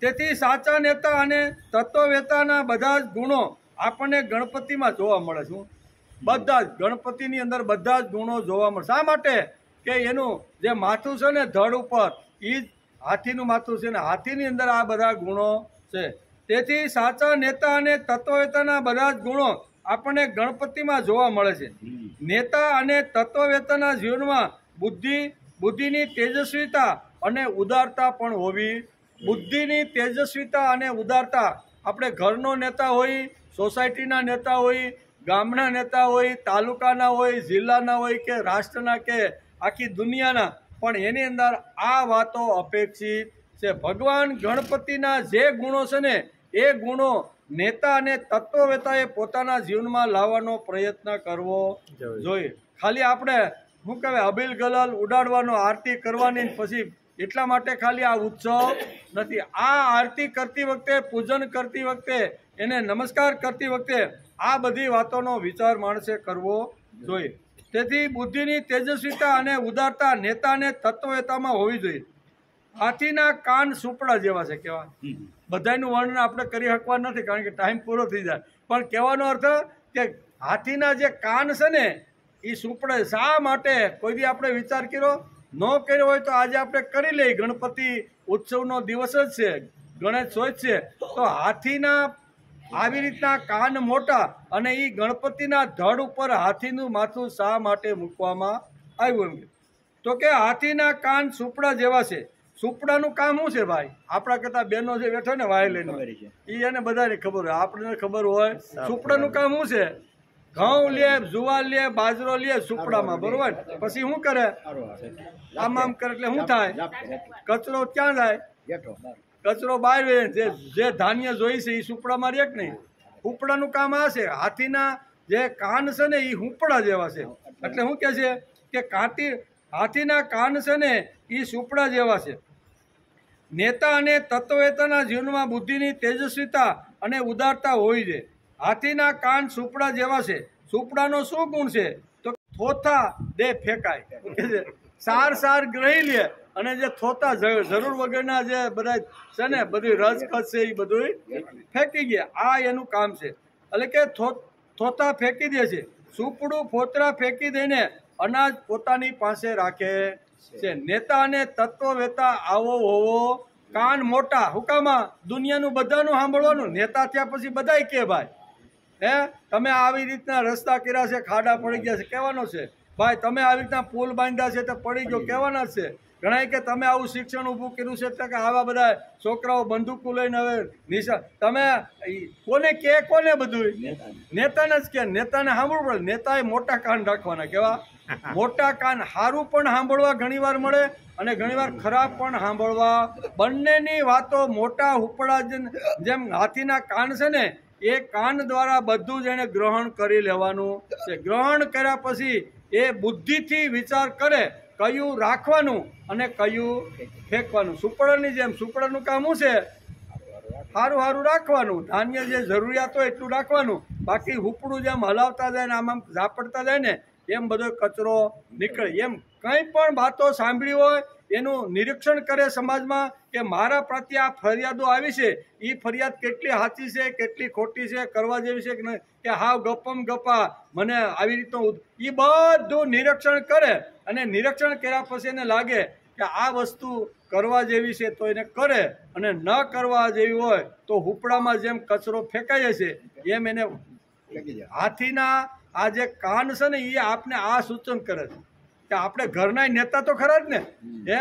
[SPEAKER 2] તેથી સાચા નેતા અને તત્વવેતાના બધા જ ગુણો આપણને ગણપતિમાં જોવા મળે છે. બધા જ ગણપતિની અંદર બધા જ ગુણો જોવા મળે. શા માટે? કે એનું જે માથું છે ને ધડ ઉપર એ જ હાથીનું માથું છે ને હાથીની અંદર આ બધા ગુણો છે. તેથી સાચા નેતા અને તત્વવેતાના બધા જ ગુણો આપણને ગણપતિમાં જોવા મળે છે. નેતા અને તત્વવેતાના જીવનમાં બુદ્ધિની તેજસ્વીતા અને ઉદારતા પણ હોવી. બુદ્ધિની તેજસ્વીતા અને ઉદારતા. આપણે ઘરનો નેતા હોય, સોસાયટીના નેતા હોય, ગામના નેતા હોય, તાલુકાના હોય, જિલ્લાના હોય કે રાષ્ટ્રના કે આખી દુનિયાના, પણ એની અંદર આ વાતો અપેક્ષિત છે. ભગવાન ગણપતિના જે ગુણો છે ને એ ગુણો નેતા અને તત્વવેતાએ પોતાના જીવનમાં લાવવાનો પ્રયત્ન કરવો જોઈએ. ખાલી આપણે શું કહેવાય અબીલ ગલાલ ઉડાડવાનો, આરતી કરવાની પછી એટલા માટે ખાલી આ ઉત્સવ નથી. આ આરતી કરતી વખતે, પૂજન કરતી વખતે, એને નમસ્કાર કરતી વખતે આ બધી વાતોનો વિચાર માણસે કરવો જોઈએ. તેથી બુદ્ધિની તેજસ્વીતા અને ઉદારતા નેતા અને તત્વવેતામાં હોવી જોઈએ. હાથીના કાન સુપડા જેવા છે. કેવા? બધાનું વર્ણન આપણે કરી શકવા નથી કારણ કે ટાઈમ પૂરો થઈ જાય. પણ કહેવાનો અર્થ કે હાથીના જે કાન છે ને એ સુપડા. શા માટે? કોઈ દી આપણે વિચાર કર્યો? ન કર્યો હોય તો આજે આપણે કરી લઈએ. ગણપતિ ઉત્સવનો દિવસ જ છે, ગણેશ ચોથ છે, તો હાથીના આવી રીતના કાન મોટા અને એ ગણપતિના ધડ ઉપર હાથીનું માથું શા માટે મૂકવામાં આવ્યું? એમ તો કે હાથીના કાન સુપડા જેવા છે. સુપડાનું કામ શું છે ભાઈ? આપણા કરતા બહેનો જે બેઠો ને વાયલીન એ એને બધાને ખબર હોય, આપણને ખબર હોય. સુપડાનું કામ શું છે? ઘઉં લે, જુવાર લે, બાજરો લે સુપડામાં, બરોબર? પછી શું કરે? આમ કરે એટલે શું થાય? કચરો ક્યાં જાય? કચરો બહાર. જે ધાન્ય જોઈ છે એ સુપડામાં રે કે નહીં? હુંપડાનું કામ આ છે. હાથીના જે કાન છે ને એ હુંપડા જેવા છે. એટલે શું કહે છે કે હાથીના કાન છે ને એ સુપડા જેવા છે. નેતા અને તત્વવેતાના જીવનમાં બુદ્ધિની તેજસ્વીતા અને ઉદારતા હોવી જોઈએ. હાથીના કાન સુપડા જેવા છે. સુપડાનો શું ગુણ છે? તો થોથા દે ફેંકાય. સાર ગ્રહી લે અને જે થોતા જરૂર વગરના જે બધા છે ને બધું રજકસ છે એ બધું ફેંકી ગયા. આ એનું કામ છે. એટલે કે થોતા ફેંકી દે છે. સુપડું ફોતરા ફેંકી દઈને અનાજ પોતાની પાસે રાખે છે. નેતા અને તત્વવેતા આવો હોવો. કાન મોટા. હુકામાં દુનિયાનું બધાનું સાંભળવાનું. નેતા થયા પછી બધાય કે ભાઈ તમે આવી રીતના રસ્તા કર્યા છે, ખાડા પડી ગયા છે, કહેવાનો છે. ભાઈ તમે આવી રીતના પુલ બાંધ્યા છે તો પડી ગયો, કહેવાના છે. ઘણા કે તમે આવું શિક્ષણ ઊભું કર્યું છે એટલે કે આવા બધા છોકરાઓ બંદૂકો લઈને હવે નિશા. તમે કોને કે કોને? બધું નેતાને જ કે. નેતાને સાંભળવું પડે. નેતાએ મોટા કાન રાખવાના. કેવા? મોટા કાન. સારું પણ સાંભળવા ઘણીવાર મળે અને ઘણીવાર ખરાબ પણ સાંભળવા. બંનેની વાતો મોટા હુપડા જેમ હાથીના કાન છે ને એ કાન દ્વારા બધું જ એને ગ્રહણ કરી લેવાનું છે. ગ્રહણ કર્યા પછી એ બુદ્ધિથી વિચાર કરે કયું રાખવાનું અને કયું ફેંકવાનું. સુપડાની જેમ સુપડાનું કામ શું છે? સારું સારું રાખવાનું, ધાન્ય જે જરૂરિયાત હોય એટલું રાખવાનું, બાકી હુપડું જેમ હલાવતા જાય ને આમ ઝાપડતા જાય ને એમ બધો કચરો નીકળે. એમ કંઈ પણ વાતો સાંભળી હોય એનું નિરીક્ષણ કરે સમાજમાં કે મારા પ્રત્યે આ ફરિયાદો આવી છે, એ ફરિયાદ કેટલી સાચી છે, કેટલી ખોટી છે, કરવા જેવી છે કે નહીં, કે હાવ ગપમ ગપા મને આવી રીતનું, એ બધું નિરીક્ષણ કરે. અને નિરીક્ષણ કર્યા પછી એને લાગે કે આ વસ્તુ કરવા જેવી છે તો એને કરે, અને ન કરવા જેવી હોય તો હુપડામાં જેમ કચરો ફેંકાય છે એમ એને હાથીના આ જે કાન છે ને એ આપને આ સૂચન કરે છે કે આપણે ઘરના નેતા તો ખરા જ ને, હે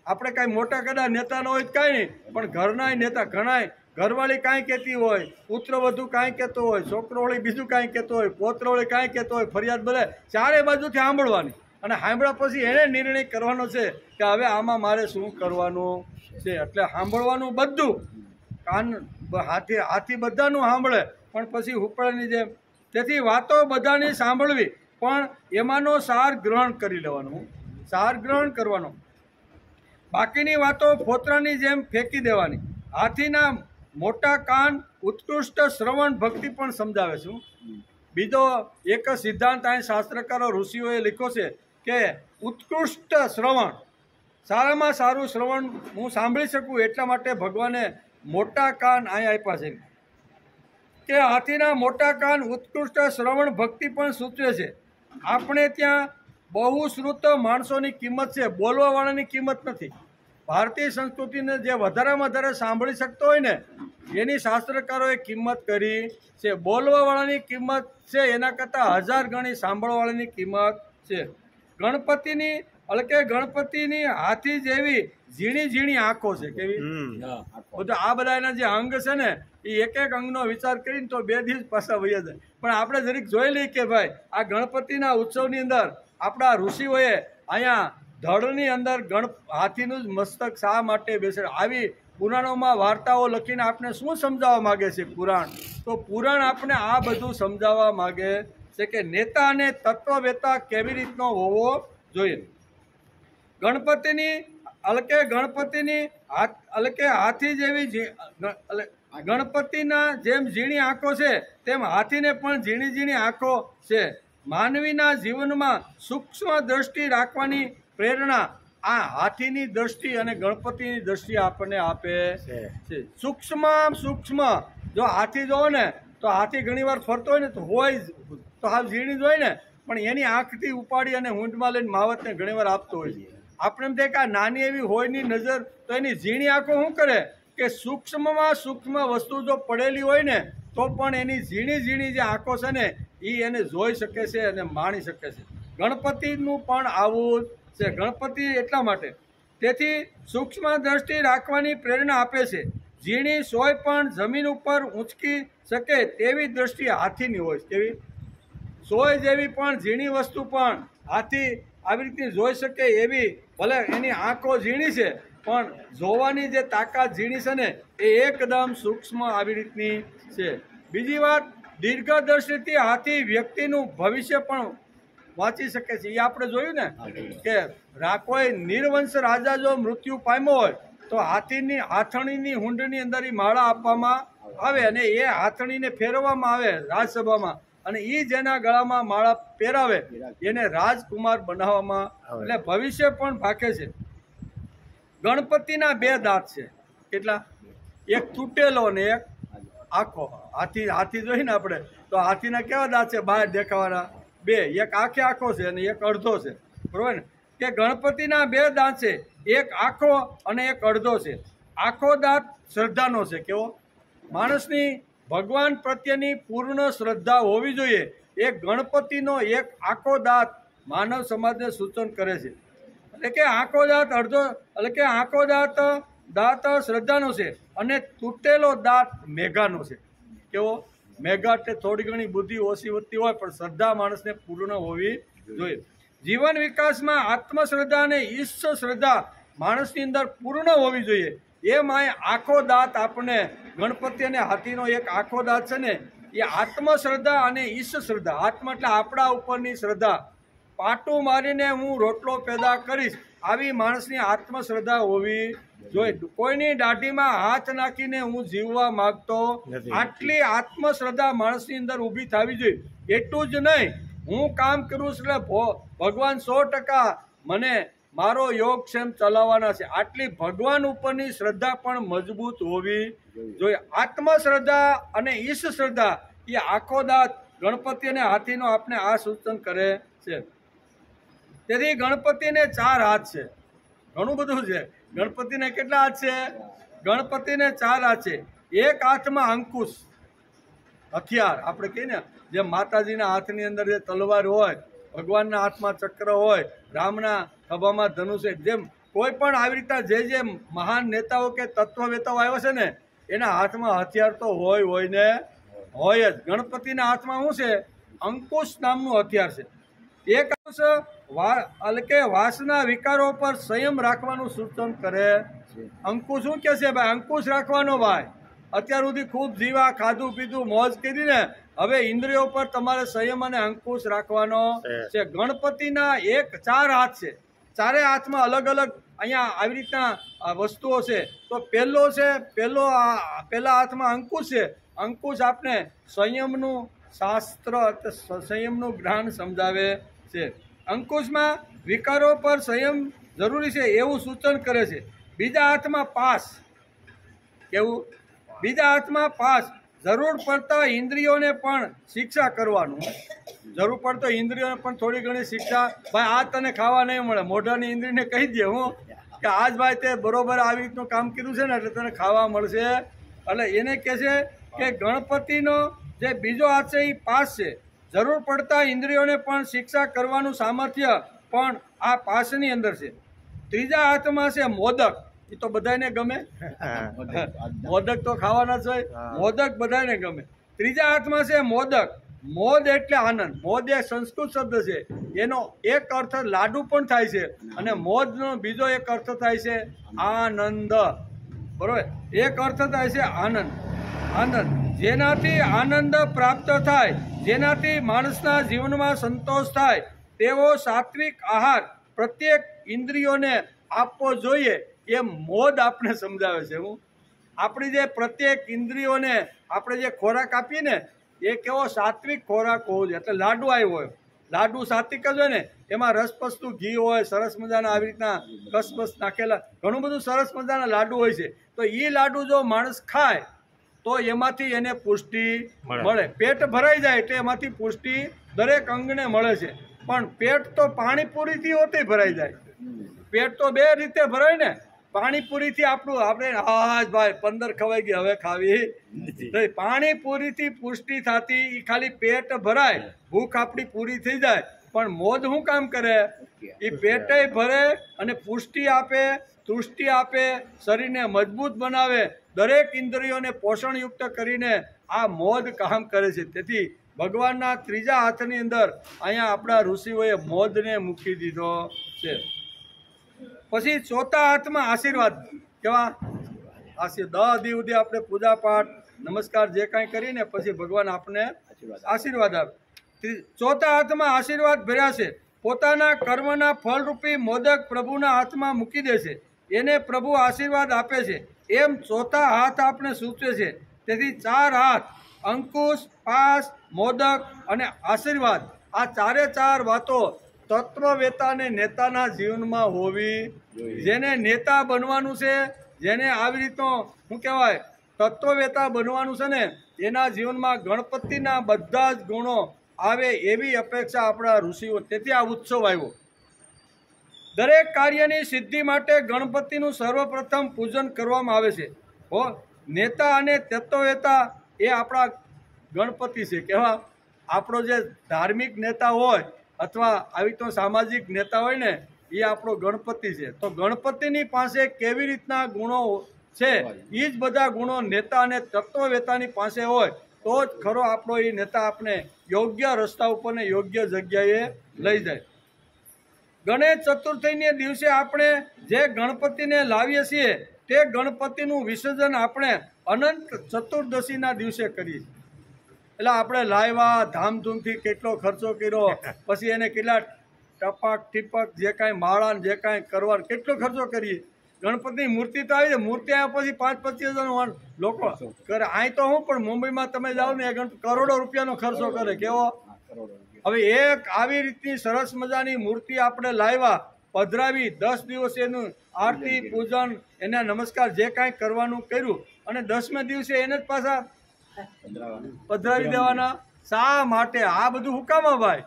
[SPEAKER 2] આપણે કાંઈ મોટા કદાચ નેતા ન હોય તો કાંઈ નહીં, પણ ઘરના નેતા ઘણા, ઘરવાળી કાંઈ કહેતી હોય, પુત્રવધુ કાંઈ કહેતો હોય, છોકરોવાળી બીજું કાંઈ કહેતો હોય, પોત્રવાળી કાંઈ કહેતો હોય, ફરિયાદ બધે ચારે બાજુથી સાંભળવાની. અને સાંભળ્યા પછી એને નિર્ણય કરવાનો છે કે હવે આમાં મારે શું કરવાનું છે. એટલે સાંભળવાનું બધું, કાન હાથી બધાનું સાંભળે પણ પછી હુપડાની જેમ. તેથી વાતો બધાની સાંભળવી પણ એમાંનો સાર ગ્રહણ કરી લેવાનું, સાર ગ્રહણ કરવાનો. બાકીની વાતો ફોતરાની જેમ ફેંકી દેવાની. હાથીના મોટા કાન ઉત્કૃષ્ટ શ્રવણ ભક્તિ પણ સમજાવે છે. બીજો એક સિદ્ધાંત અહીં શાસ્ત્રકારો ઋષિઓએ લખ્યો છે કે ઉત્કૃષ્ટ શ્રવણ, સારામાં સારું શ્રવણ હું સાંભળી શકું એટલા માટે ભગવાને મોટા કાન અહીં આપ્યા છે. કે હાથીના મોટા કાન ઉત્કૃષ્ટ શ્રવણ ભક્તિ પણ સૂચવે છે. આપણે ત્યાં બહુ શ્રુત માણસોની કિંમત છે, બોલવાવાળાની કિંમત નથી. ભારતીય સંસ્કૃતિને જે વધારેમાં વધારે સાંભળી શકતો હોય ને એની શાસ્ત્રકારોએ કિંમત કરી છે. બોલવાવાળાની કિંમત છે એના કરતાં 1000 ગણી સાંભળવાવાળાની કિંમત છે. ગણપતિની ગણપતિની હાથી જેવી ઝીણી ઝીણી આંખો છે. કેવી? બધું આ બધા એના જે અંગ છે ને એ એક એક અંગનો વિચાર કરીને તો 2 દિવસ પાછા વહી જાય. પણ આપણે જરીક જોઈ લઈએ કે ભાઈ આ ગણપતિના ઉત્સવની અંદર આપણા ઋષિઓએ અહીંયા ધડની અંદર હાથીનું જ મસ્તક શા માટે બેસે? આવી પુરાણોમાં વાર્તાઓ લખીને આપણે શું સમજાવવા માગે છે પુરાણ? તો પુરાણ આપણે આ બધું સમજાવવા માગે છે કે નેતા અને તત્વવેતા કેવી રીતનો હોવો જોઈએ. ગણપતિની હાથી જેવી ગણપતિના જેમ ઝીણી આંખો છે તેમ હાથીને પણ ઝીણી ઝીણી આંખો છે. માનવીના જીવનમાં સૂક્ષ્મ દ્રષ્ટિ રાખવાની પ્રેરણા આ હાથીની દ્રષ્ટિ અને ગણપતિની દ્રષ્ટિ આપણને આપે છે. સૂક્ષ્મ જો હાથી જોવો ને તો હાથી ઘણી વાર ફરતો હોય ને તો હાવ ઝીણી જ હોય ને, પણ એની આંખથી ઉપાડી અને ઊંટમાં લઈને માવતને ઘણી વાર આપતો હોય છે. આપણે એમ થાય કે આ નાની એવી હોયની નજર, તો એની ઝીણી આંખો શું કરે કે સૂક્ષ્મમાં સૂક્ષ્મ વસ્તુ જો પડેલી હોય ને તો પણ એની ઝીણી ઝીણી જે આંખો છે ને એ એને જોઈ શકે છે અને માણી શકે છે. ગણપતિનું પણ આવું છે. ગણપતિ એટલા માટે તેથી સૂક્ષ્મ દ્રષ્ટિ રાખવાની પ્રેરણા આપે છે. ઝીણી સોય પણ જમીન ઉપર ઊંચકી શકે તેવી દ્રષ્ટિ હાથીની હોય. કેવી? સોય જેવી પણ ઝીણી વસ્તુ પણ હાથી આવી રીતે જોઈ શકે એવી, ભલે એની આંખો ઝીણી છે પણ જોવાની જે તાકાત ઝીણી છે ને એ એકદમ સૂક્ષ્મ આવી રીતની છે. બીજી વાત, દીર્ઘદ્રષ્ટિથી હાથી વ્યક્તિનું ભવિષ્ય પણ વાંચી શકે છે. એ આપણે જોયું ને કે કોઈ નિર્વંશ રાજા જો મૃત્યુ પામ્યો હોય તો હાથણીની હુંડની અંદર એ માળા આપવામાં આવે અને એ હાથણીને ફેરવવામાં આવે રાજસભામાં, અને એ જેના ગળામાં માળા પહેરાવે એને રાજકુમાર બનાવવામાં, એટલે ભવિષ્ય પણ ભાકે છે. ગણપતિના 2 દાંત છે. કેટલા? એક તૂટેલો ને એક આખો. હાથી જોઈએ ને આપણે તો હાથીના કેવા દાંત છે બહાર દેખાવાના? 2. એક આખે આખો છે અને એક અડધો છે. બરોબર ને? કે ગણપતિના 2 દાંત છે, એક આખો અને એક અડધો છે. આખો દાંત શ્રદ્ધાનો છે. કેવો? માણસની ભગવાન પ્રત્યેની પૂર્ણ શ્રદ્ધા હોવી જોઈએ. એક ગણપતિનો એક આખો દાંત માનવ સમાજને સૂચન કરે છે. એટલે કે આખો દાંત અડધો, એટલે કે આખો દાંત શ્રદ્ધાનો છે અને તૂટેલો દાંત મેઘાનો છે. કેવો? મેઘા એટલે થોડી ઘણી બુદ્ધિ ઓછી વધતી હોય પણ શ્રદ્ધા માણસને પૂર્ણ હોવી જોઈએ. જીવન વિકાસમાં આત્મશ્રદ્ધા અને ઈશ્વર શ્રદ્ધા માણસની અંદર પૂર્ણ હોવી જોઈએ. એ માય આખો દાંત આપણને ગણપતિ અને હાથીનો એક આખો દાંત છે ને એ આત્મશ્રદ્ધા અને ઈશ શ્રદ્ધા. આત્મા એટલે આપણા ઉપરની શ્રદ્ધા. પાટું મારીને હું રોટલો પેદા કરીશ આવી માણસની આત્મશ્રદ્ધા હોવી જોઈએ. કોઈની દાઢીમાં હાથ નાખીને હું જીવવા માંગતો આટલી આત્મશ્રદ્ધા માણસની અંદર ઊભી થવી જોઈએ. એટલું જ નહીં, હું કામ કરું છું એટલે ભગવાન 100% મને મારો યોગક્ષેમ ચલાવવાના છે આટલી ભગવાન ઉપરની શ્રદ્ધા પણ મજબૂત હોવી જોઈએ. આત્મશ્રદ્ધા અને ઈશ શ્રદ્ધા એ આખો દાંત ગણપતિ અને હાથીનો આપણે આ સૂચન કરે છે. તેથી ગણપતિને 4 હાથ છે. ઘણું બધું છે. ગણપતિને કેટલા હાથ છે? ગણપતિને 4 હાથ છે. એક હાથમાં અંકુશ હથિયાર આપણે કહીએ ને, જેમ માતાજીના હાથની અંદર જે તલવાર હોય, ભગવાનના હાથમાં ચક્ર હોય, રામના ખભામાં ધનુષ હોય, જેમ કોઈ પણ આવી રીતના જે મહાન નેતાઓ કે તત્વવેતાઓ આવ્યા છે ને એના હાથમાં હથિયાર તો હોય ને હોય જ. ગણપતિના હાથમાં શું છે? અંકુશ નામનું હથિયાર છે. એક અંકુશ કે વાસના વિકારો પર સંયમ રાખવાનું સૂચન કરે. અંકુશ શું કે છે ભાઈ? અંકુશ રાખવાનો ભાઈ. અત્યાર સુધી ખૂબ જીવા, ખાધું પીધું, મોજ કરી ને, હવે ઇન્દ્રિયો પર તમારે સંયમ અને અંકુશ રાખવાનો છે. ગણપતિના 4 હાથ છે. 4 હાથમાં અલગ અલગ અહીંયા આવી રીતના વસ્તુઓ છે. તો પહેલા હાથમાં અંકુશ છે. અંકુશ આપને સંયમનું શાસ્ત્ર, સંયમનું જ્ઞાન સમજાવે છે. અંકુશમાં વિકારો પર સંયમ જરૂરી છે એવું સૂચન કરે છે. બીજા હાથમાં પાસ. કેવું? બીજા હાથમાં પાસ. જરૂર પડતા ઇન્દ્રિયોને પણ શિક્ષા કરવાનું. જરૂર પડતો ઇન્દ્રિયોને પણ થોડી ઘણી શિક્ષા. ભાઈ આ તને ખાવા નહીં મળે, મોઢાની ઇન્દ્રિયને કહી દે હું કે આજ ભાઈ તે બરોબર આવી રીતનું કામ કર્યું છે ને એટલે તને ખાવા મળશે. એટલે એને કહે છે કે ગણપતિનો જે બીજો હાથ છે એ પાસ છે. જરૂર પડતા ઇન્દ્રિયોને પણ શિક્ષા કરવાનું સામર્થ્ય પણ આ પાસની અંદર છે. ત્રીજા હાથમાં છે મોદક. એ તો બધાને ગમે. મોદક તો ખાવાના જ હોય. મોદક બધાને ગમે. ત્રીજા હાથમાં છે મોદક. મોદ એટલે આનંદ. મોદ એ સંસ્કૃત શબ્દ છે. એનો એક અર્થ લાડુ પણ થાય છે અને મોદનો બીજો એક અર્થ થાય છે આનંદ. બરોબર? એક અર્થ થાય છે આનંદ. આનંદ જેનાથી આનંદ પ્રાપ્ત થાય, જેનાથી માણસના જીવનમાં સંતોષ થાય તેવો સાત્વિક આહાર પ્રત્યેક ઇન્દ્રિયોને આપવો જોઈએ એમ મોદ આપણે સમજાવે છે. હું આપણી જે પ્રત્યેક ઇન્દ્રિયોને આપણે જે ખોરાક આપીએ ને એ કેવો સાત્વિક ખોરાક હોવો જોઈએ. એટલે લાડુ આવ્યો હોય, લાડુ સાત્વિક જ હોય ને, એમાં રસપસતું ઘી હોય, સરસ મજાના આવી રીતના કસબસ નાખેલા ઘણું બધું સરસ મજાના લાડુ હોય છે. તો એ લાડુ જો માણસ ખાય તો એમાંથી એને પુષ્ટિ મળે. પેટ ભરાઈ જાય એટલે એમાંથી પુષ્ટિ દરેક અંગને મળે છે. પણ પેટ તો પાણીપુરીથી હોતી ભરાઈ જાય. પેટ તો 2 રીતે ભરાય ને. પાણીપુરીથી આપણે હા ભાઈ 15 ખવાઈ ગઈ હવે ખાવી. પાણીપુરીથી પુષ્ટિ થતી એ ખાલી પેટ ભરાય, ભૂખ આપણી પૂરી થઈ જાય. પણ મોદ શું કામ કરે? એ પેટે ભરે અને પુષ્ટિ આપે, તૃષ્ટિ આપે, શરીરને મજબૂત બનાવે, દરેક ઇન્દ્રિયોને પોષણયુક્ત કરીને આ મોદ કામ કરે છે. તેથી ભગવાનના ત્રીજા હાથની અંદર અહીંયા આપણા ઋષિઓએ મોદને મૂકી દીધો છે. પછી ચોથા હાથમાં આશીર્વાદ. કેવા? આશીર્વાદ. 10 દી સુધી આપણે પૂજા પાઠ નમસ્કાર જે કાંઈ કરીને પછી ભગવાન આપણને આશીર્વાદ આપે. ચોથા હાથમાં આશીર્વાદ ભર્યા છે. પોતાના કર્મના ફળરૂપી મોદક પ્રભુના હાથમાં મૂકી દે છે. એને પ્રભુ આશીર્વાદ આપે છે. એમ ચોથા હાથ આપણે સૂચવે છે. તેથી 4 હાથ અંકુશ, પાસ, મોદક અને આશીર્વાદ આ 4 વાતો તત્વવેતા અને નેતાના જીવનમાં હોવી. જેને નેતા બનવાનું છે, જેને આવી રીતનો શું કહેવાય તત્વવેતા બનવાનું છે ને, એના જીવનમાં ગણપતિના બધા જ ગુણો આવે એવી અપેક્ષા આપણા ઋષિઓ. તેથી આ ઉત્સવ આવ્યો. દરેક કાર્યની સિદ્ધિ માટે ગણપતિનું સર્વપ્રથમ પૂજન કરવામાં આવે છે. નેતા અને તત્વવેતા એ આપણા ગણપતિ છે. કેવા? આપણો જે ધાર્મિક નેતા હોય અથવા આવી તો સામાજિક નેતા હોય ને એ આપણો ગણપતિ છે. તો ગણપતિની પાસે કેવી રીતના ગુણો છે એ જ બધા ગુણો નેતા અને તત્વવેતાની પાસે હોય તો જ ખરો આપણો એ નેતા આપણે યોગ્ય રસ્તા ઉપર ને યોગ્ય જગ્યાએ લઈ જાય. ગણેશ ચતુર્થીને દિવસે આપણે જે ગણપતિને લાવીએ છીએ તે ગણપતિનું વિસર્જન આપણે અનંત ચતુર્દશીના દિવસે કરીએ છીએ. એટલે આપણે લાવ્યા ધામધૂમથી કેટલો ખર્ચો કર્યો, પછી એને કેટલા ટપાક ટીપક જે કાંઈ માળા જે કાંઈ કરવાનું કેટલો ખર્ચો કરીએ. ગણપતિની મૂર્તિ તો આવી છે, મૂર્તિ આવ્યા પછી 5-25 હજાર લોકો કરે. અહીં તો હું પણ મુંબઈમાં તમે જાઓ ને એ કરોડો રૂપિયાનો ખર્ચો કરે. કેવો? હવે એક આવી રીતની સરસ મજાની મૂર્તિ આપણે લાવ્યા, પધરાવી, 10 દિવસ એનું આરતી પૂજન એને નમસ્કાર જે કાંઈ કરવાનું કર્યું અને 10મે દિવસે એને જ પાછા પધરાવી દેવાના. શા માટે? આ બધું હુકામાં ભાઈ?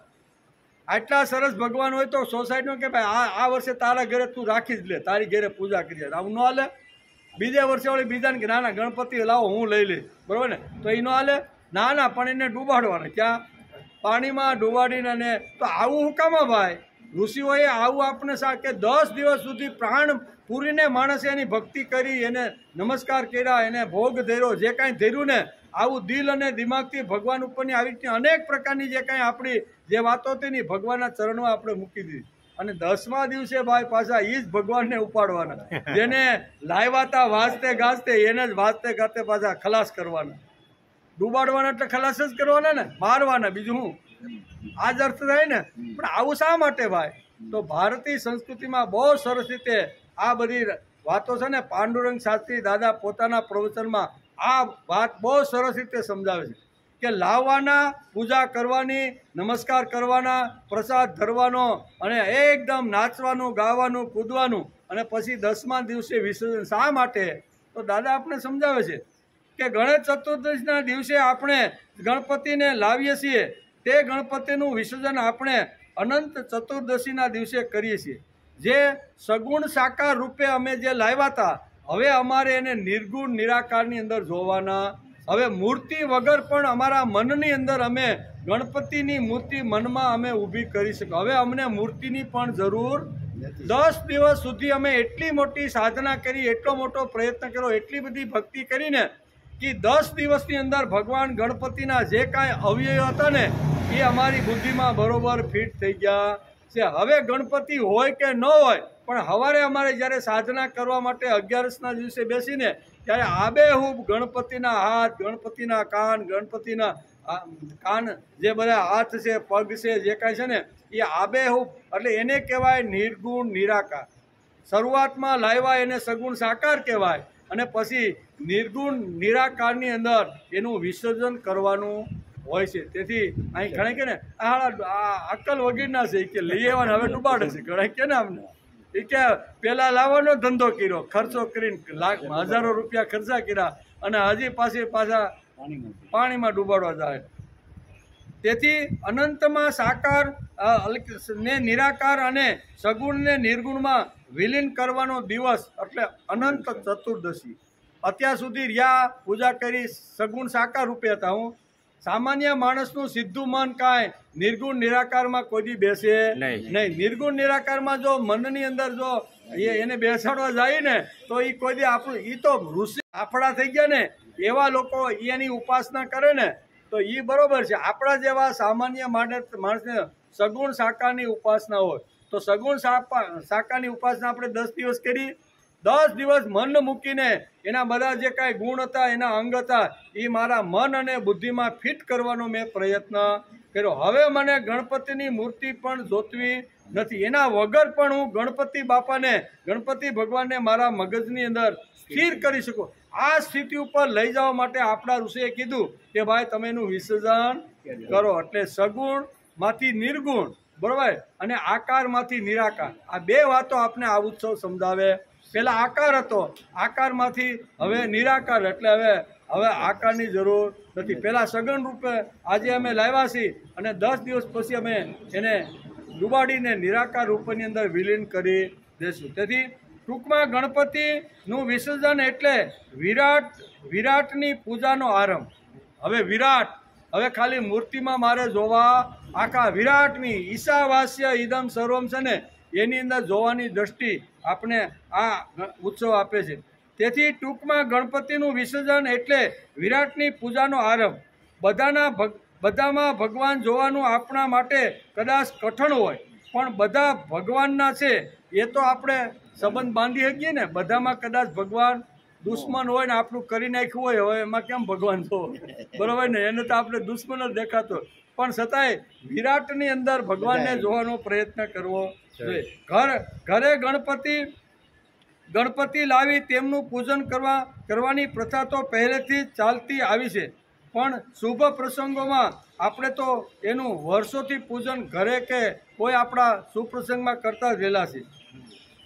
[SPEAKER 2] આટલા સરસ ભગવાન હોય તો સોસાયટીમાં કે ભાઈ આ વર્ષે તારા ઘરે તું રાખી જ લે, તારી ઘરે પૂજા કરી. આવું ન હાલે. બીજે વર્ષે વળી બીજાને કે ના ના ગણપતિ લાવો હું લઈ લઈશ, બરોબર ને? તો એ ન હાલે. ના ના, પણ એને ડૂબાડવાના. ક્યાં? પાણીમાં ડૂબાડીને. તો આવું હુકામાં ભાઈ? ઋષિઓએ આવું આપણે કે 10 દિવસ સુધી પ્રાણ પૂરીને માણસે એની ભક્તિ કરી, એને નમસ્કાર કર્યા, એને ભોગ ધર્યો, જે કાંઈ ધર્યું ને આવું દિલ અને દિમાગથી ભગવાન ઉપરની આવી રીતની અનેક પ્રકારની જે કાંઈ આપણી જે વાતો હતી ને ભગવાનના ચરણમાં આપણે મૂકી દીધી. અને 10મા દિવસે ભાઈ પાછા એ જ ભગવાનને ઉપાડવાના, જેને લાવ્યા હતા વાજતે ગાજતે એને જ વાજતે ગાજતે પાછા ખલાસ કરવાના. ડૂબાડવાના એટલે ખલાસ જ કરવાના ને, મારવાના. બીજું હું? આ જ અર્થ થાય ને. પણ આવું શા માટે ભાઈ? તો ભારતીય સંસ્કૃતિમાં બહુ સરસ રીતે આ બધી વાતો છે ને. પાંડુરંગ શાસ્ત્રી દાદા પોતાના પ્રવચનમાં આ વાત બહુ સરસ રીતે સમજાવે છે કે લાવવાના, પૂજા કરવાની, નમસ્કાર કરવાના, પ્રસાદ ધરવાનો અને એકદમ નાચવાનું, ગાવાનું, કૂદવાનું અને પછી 10મા દિવસે વિસર્જન. શા માટે? તો દાદા આપણે સમજાવે છે કે ગણેશ ચતુર્દશીના દિવસે આપણે ગણપતિને લાવીએ છીએ, તે ગણપતિનું વિસર્જન આપણે અનંત ચતુર્દશીના દિવસે કરીએ છીએ. જે સગુણ સાકાર રૂપે અમે જે લાવ્યા હતા, હવે અમારે એને નિર્ગુણ નિરાકારની અંદર જોવાના. હવે મૂર્તિ વગર પણ અમારા મનની અંદર અમે ગણપતિની મૂર્તિ મનમાં અમે ઊભી કરી શકીએ. હવે અમને મૂર્તિની પણ જરૂર 10 દિવસ સુધી અમે એટલી મોટી સાધના કરી, એટલો મોટો પ્રયત્ન કર્યો, એટલી બધી ભક્તિ કરીને કે 10 દિવસની અંદર ભગવાન ગણપતિના જે કાંઈ અવયવ હતા ને એ અમારી બુદ્ધિમાં બરોબર ફિટ થઈ ગયા છે. હવે ગણપતિ હોય કે ન હોય, પણ સવારે અમારે જ્યારે સાધના કરવા માટે 11સના દિવસે બેસીને ત્યારે આબેહૂબ ગણપતિના હાથ, ગણપતિના કાન, ગણપતિના કાન જે બધા હાથ છે, પગ છે, જે કાંઈ છે ને એ આબેહૂબ, એટલે એને કહેવાય નિર્ગુણ નિરાકાર. શરૂઆતમાં લાવ્યા એને સગુણ સાકાર કહેવાય અને પછી નિર્ગુણ નિરાકારની અંદર એનું વિસર્જન કરવાનું હોય છે. તેથી અહીં ઘણા કે ને આ અક્કલ વગેરેના છે કે લઈ આવવાને હવે ડૂબાડે છે. ઘણા કે ને અમને એ કે પેલા લાવવાનો ધંધો કર્યો, ખર્ચો કરીને હજારો રૂપિયા ખર્ચા કર્યા અને હજી પાછા પાણીમાં ડૂબાડવા જાય. તેથી અનંતમાં સાકાર ને નિરાકાર અને સગુણ ને નિર્ગુણમાં વિલીન કરવાનો દિવસ એટલે અનંત ચતુર્દશી. અત્યાર સુધી રહ્યા, પૂજા કરી, સગુણ સાકાર રૂપે હતા. હું સામાન્ય માણસનું સીધું મન કાંઈ નિર્ગુણ નિરાકારમાં કોઈ દી બેસે નહીં. નિર્ગુણ નિરાકારમાં જો મનની અંદર જો એને બેસાડવા જાય ને તો એ કોઈ દી આપણું એ તો ઋષિ આફડા થઈ ગયા ને એવા લોકો એની ઉપાસના કરે ને તો એ બરોબર છે. આપણા જેવા સામાન્ય માણસને સગુણ સાકારની ઉપાસના હોય તો સગુણ સાકારની ઉપાસના આપણે 10 દિવસ કરી. 10 દિવસ મન મૂકીને એના બધા જે કાંઈ ગુણ હતા, એના અંગ હતા, એ મારા મન અને બુદ્ધિમાં ફિટ કરવાનો મેં પ્રયત્ન કર્યો. હવે મને ગણપતિની મૂર્તિ પણ જોતવી નથી, એના વગર પણ હું ગણપતિ બાપાને, ગણપતિ ભગવાનને મારા મગજની અંદર સ્થિર કરી શકું. આ સ્થિતિ ઉપર લઈ જવા માટે આપણા ઋષિએ કીધું કે ભાઈ તમે એનું વિસર્જન કરો. એટલે સગુણમાંથી નિર્ગુણ, બરાબર, અને આકારમાંથી નિરાકાર, આ બે વાતો આપણે આ ઉત્સવ સમજાવે. પહેલાં આકાર હતો, આકારમાંથી હવે નિરાકાર, એટલે હવે આકારની જરૂર નથી. પહેલાં સગુણ રૂપે આજે અમે લાવ્યા છીએ અને 10 દિવસ પછી અમે એને ડૂબાડીને નિરાકાર રૂપની અંદર વિલીન કરી દઈશું. તેથી ટૂંકમાં ગણપતિનું વિસર્જન એટલે વિરાટની પૂજાનો આરંભ. હવે ખાલી મૂર્તિમાં મારે જોવા, આખા વિરાટની ઈશાવાસ્ય ઇદમ સર્વમ છે ને એની અંદર જોવાની દ્રષ્ટિ આપણે આ ઉત્સવ આપે છે. તેથી ટૂંકમાં ગણપતિનું વિસર્જન એટલે વિરાટની પૂજાનો આરંભ. બધામાં ભગવાન જોવાનું આપણા માટે કદાચ કઠણ હોય, પણ બધા ભગવાનના છે એ તો આપણે સંબંધ બાંધી શકીએ ને. બધામાં કદાચ ભગવાન દુશ્મન હોય ને આપણું કરી નાખ્યું હોય, હવે એમાં કેમ ભગવાન છો, બરાબર ને? એને તો આપણે દુશ્મન જ દેખાતો, પણ છતાંય વિરાટની અંદર ભગવાનને જોવાનો પ્રયત્ન કરવો જોઈએ. ઘરે ગણપતિ લાવી તેમનું પૂજન કરવાની પ્રથા તો પહેલેથી જ ચાલતી આવી છે, પણ શુભ પ્રસંગોમાં આપણે તો એનું વર્ષોથી પૂજન ઘરે કે કોઈ આપણા સુપ્રસંગમાં કરતા જ રહેલા છે.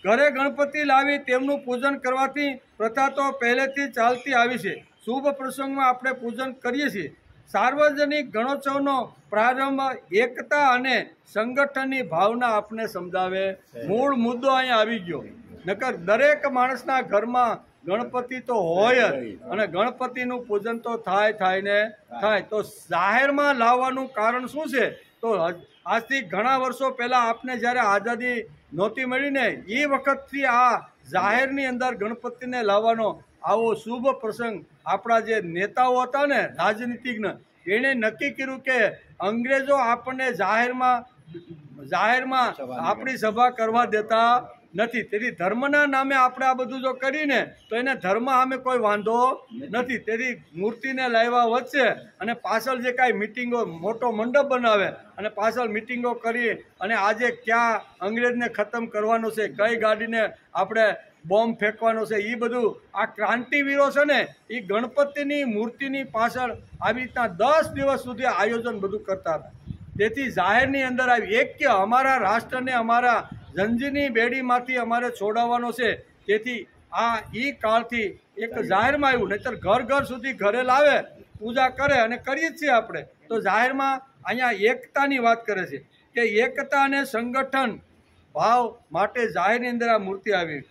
[SPEAKER 2] ઘરે ગણપતિ લાવી તેમનું પૂજન કરવાથી પ્રથા તો પહેલેથી જ ચાલતી આવી છે. શુભ પ્રસંગમાં આપણે પૂજન કરીએ છીએ. સાર્વજનિક ગણોત્સવનો પ્રારંભ એકતા અને સંગઠનની ભાવના આપને સમજાવે. મૂળ મુદ્દો અહીંયા આવી ગયો. નકર દરેક માણસના ઘરમાં ગણપતિ તો હોય જ, અને ગણપતિનું પૂજન તો થાય ને થાય. તો જાહેરમાં લાવવાનું કારણ શું છે? તો આજથી ઘણા વર્ષો પહેલાં આપને જ્યારે આઝાદી નહોતી મળી ને, એ વખતથી આ જાહેરની અંદર ગણપતિને લાવવાનો આવો શુભ પ્રસંગ આપણા જે નેતાઓ હતા ને, રાજનીતિજ્ઞ, એણે નક્કી કર્યું કે અંગ્રેજો આપણને જાહેરમાં આપણી સભા કરવા દેતા નથી. તેથી ધર્મના નામે આપણે આ બધું જો કરીને તો એને ધર્મ સામે કોઈ વાંધો નથી. તેથી મૂર્તિને લાવ્યા વચ્ચે અને પાછળ જે કાંઈ મિટિંગો, મોટો મંડપ બનાવે અને પાછળ મિટિંગો કરી અને આજે ક્યાં અંગ્રેજને ખતમ કરવાનો છે, કઈ ગાડીને આપણે બોમ્બ ફેંકવાનો છે, એ બધું આ ક્રાંતિવીરો છે ને, એ ગણપતિની મૂર્તિની પાછળ આવી રીતના 10 દિવસ સુધી આયોજન બધું કરતા હતા. તેથી જાહેરની અંદર આવી એક્ય અમારા રાષ્ટ્રને અમારા જંજીરની બેડીમાંથી અમારે છોડાવવાનો છે. તેથી આ કાળથી એક જાહેરમાં આવ્યું, નહીતર ઘર સુધી ઘરે લાવે, પૂજા કરે અને કરીએ જ છીએ આપણે. તો જાહેરમાં અહીંયા એકતાની વાત કરે છે કે એકતા અને સંગઠન ભાવ માટે જાહેરની અંદર આ મૂર્તિ આવી.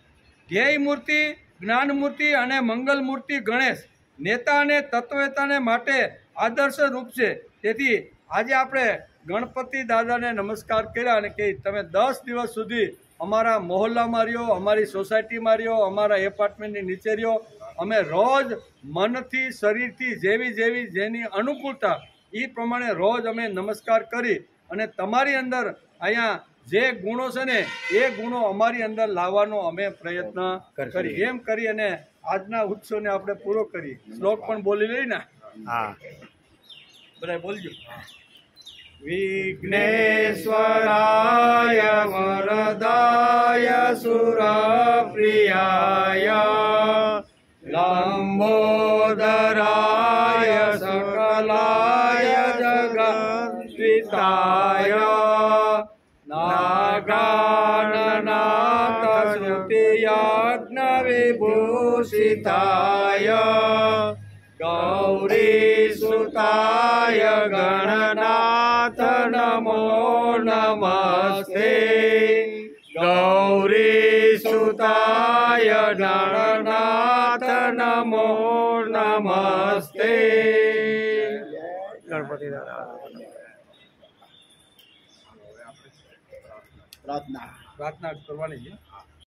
[SPEAKER 2] ધ્યેય મૂર્તિ, જ્ઞાન મૂર્તિ અને મંગલ મૂર્તિ ગણેશ નેતા અને તત્વવેતાને માટે આદર્શ રૂપ છે. તેથી આજે આપણે ગણપતિ દાદાને નમસ્કાર કર્યા અને કે તમે 10 દિવસ સુધી અમારા મહોલ્લામાં રહ્યો, અમારી સોસાયટીમાં રહ્યો, અમારા એપાર્ટમેન્ટની નીચે રહ્યો. અમે રોજ મનથી, શરીરથી જેની અનુકૂળતા એ પ્રમાણે રોજ અમે નમસ્કાર કરી અને તમારી અંદર અહીંયા જે ગુણો છે ને એ ગુણો અમારી અંદર લાવવાનો અમે પ્રયત્ન કરી. એમ કરી અને આજના ઉત્સવને આપણે પૂરો કરી. શ્લોક પણ બોલી લઈ ને?
[SPEAKER 3] હા,
[SPEAKER 2] બધા બોલજો.
[SPEAKER 1] વિઘ્નેશ્વરાય વરદાય સુરપ્રિયાય લંબોદરાય સકલાય જગદ્વિતાય નાગાનનાથ શ્રુતિયજ્ઞ વિભૂષિતાય ગૌરી સુતાય ગણનાથ નમો નમસ્તે. ગૌરી સુતાય ગણનાથ નમો નમસ્તે.
[SPEAKER 3] ગણપતિ દાદા
[SPEAKER 4] પ્રાર્થના
[SPEAKER 2] પ્રાર્થના કરવાની છે.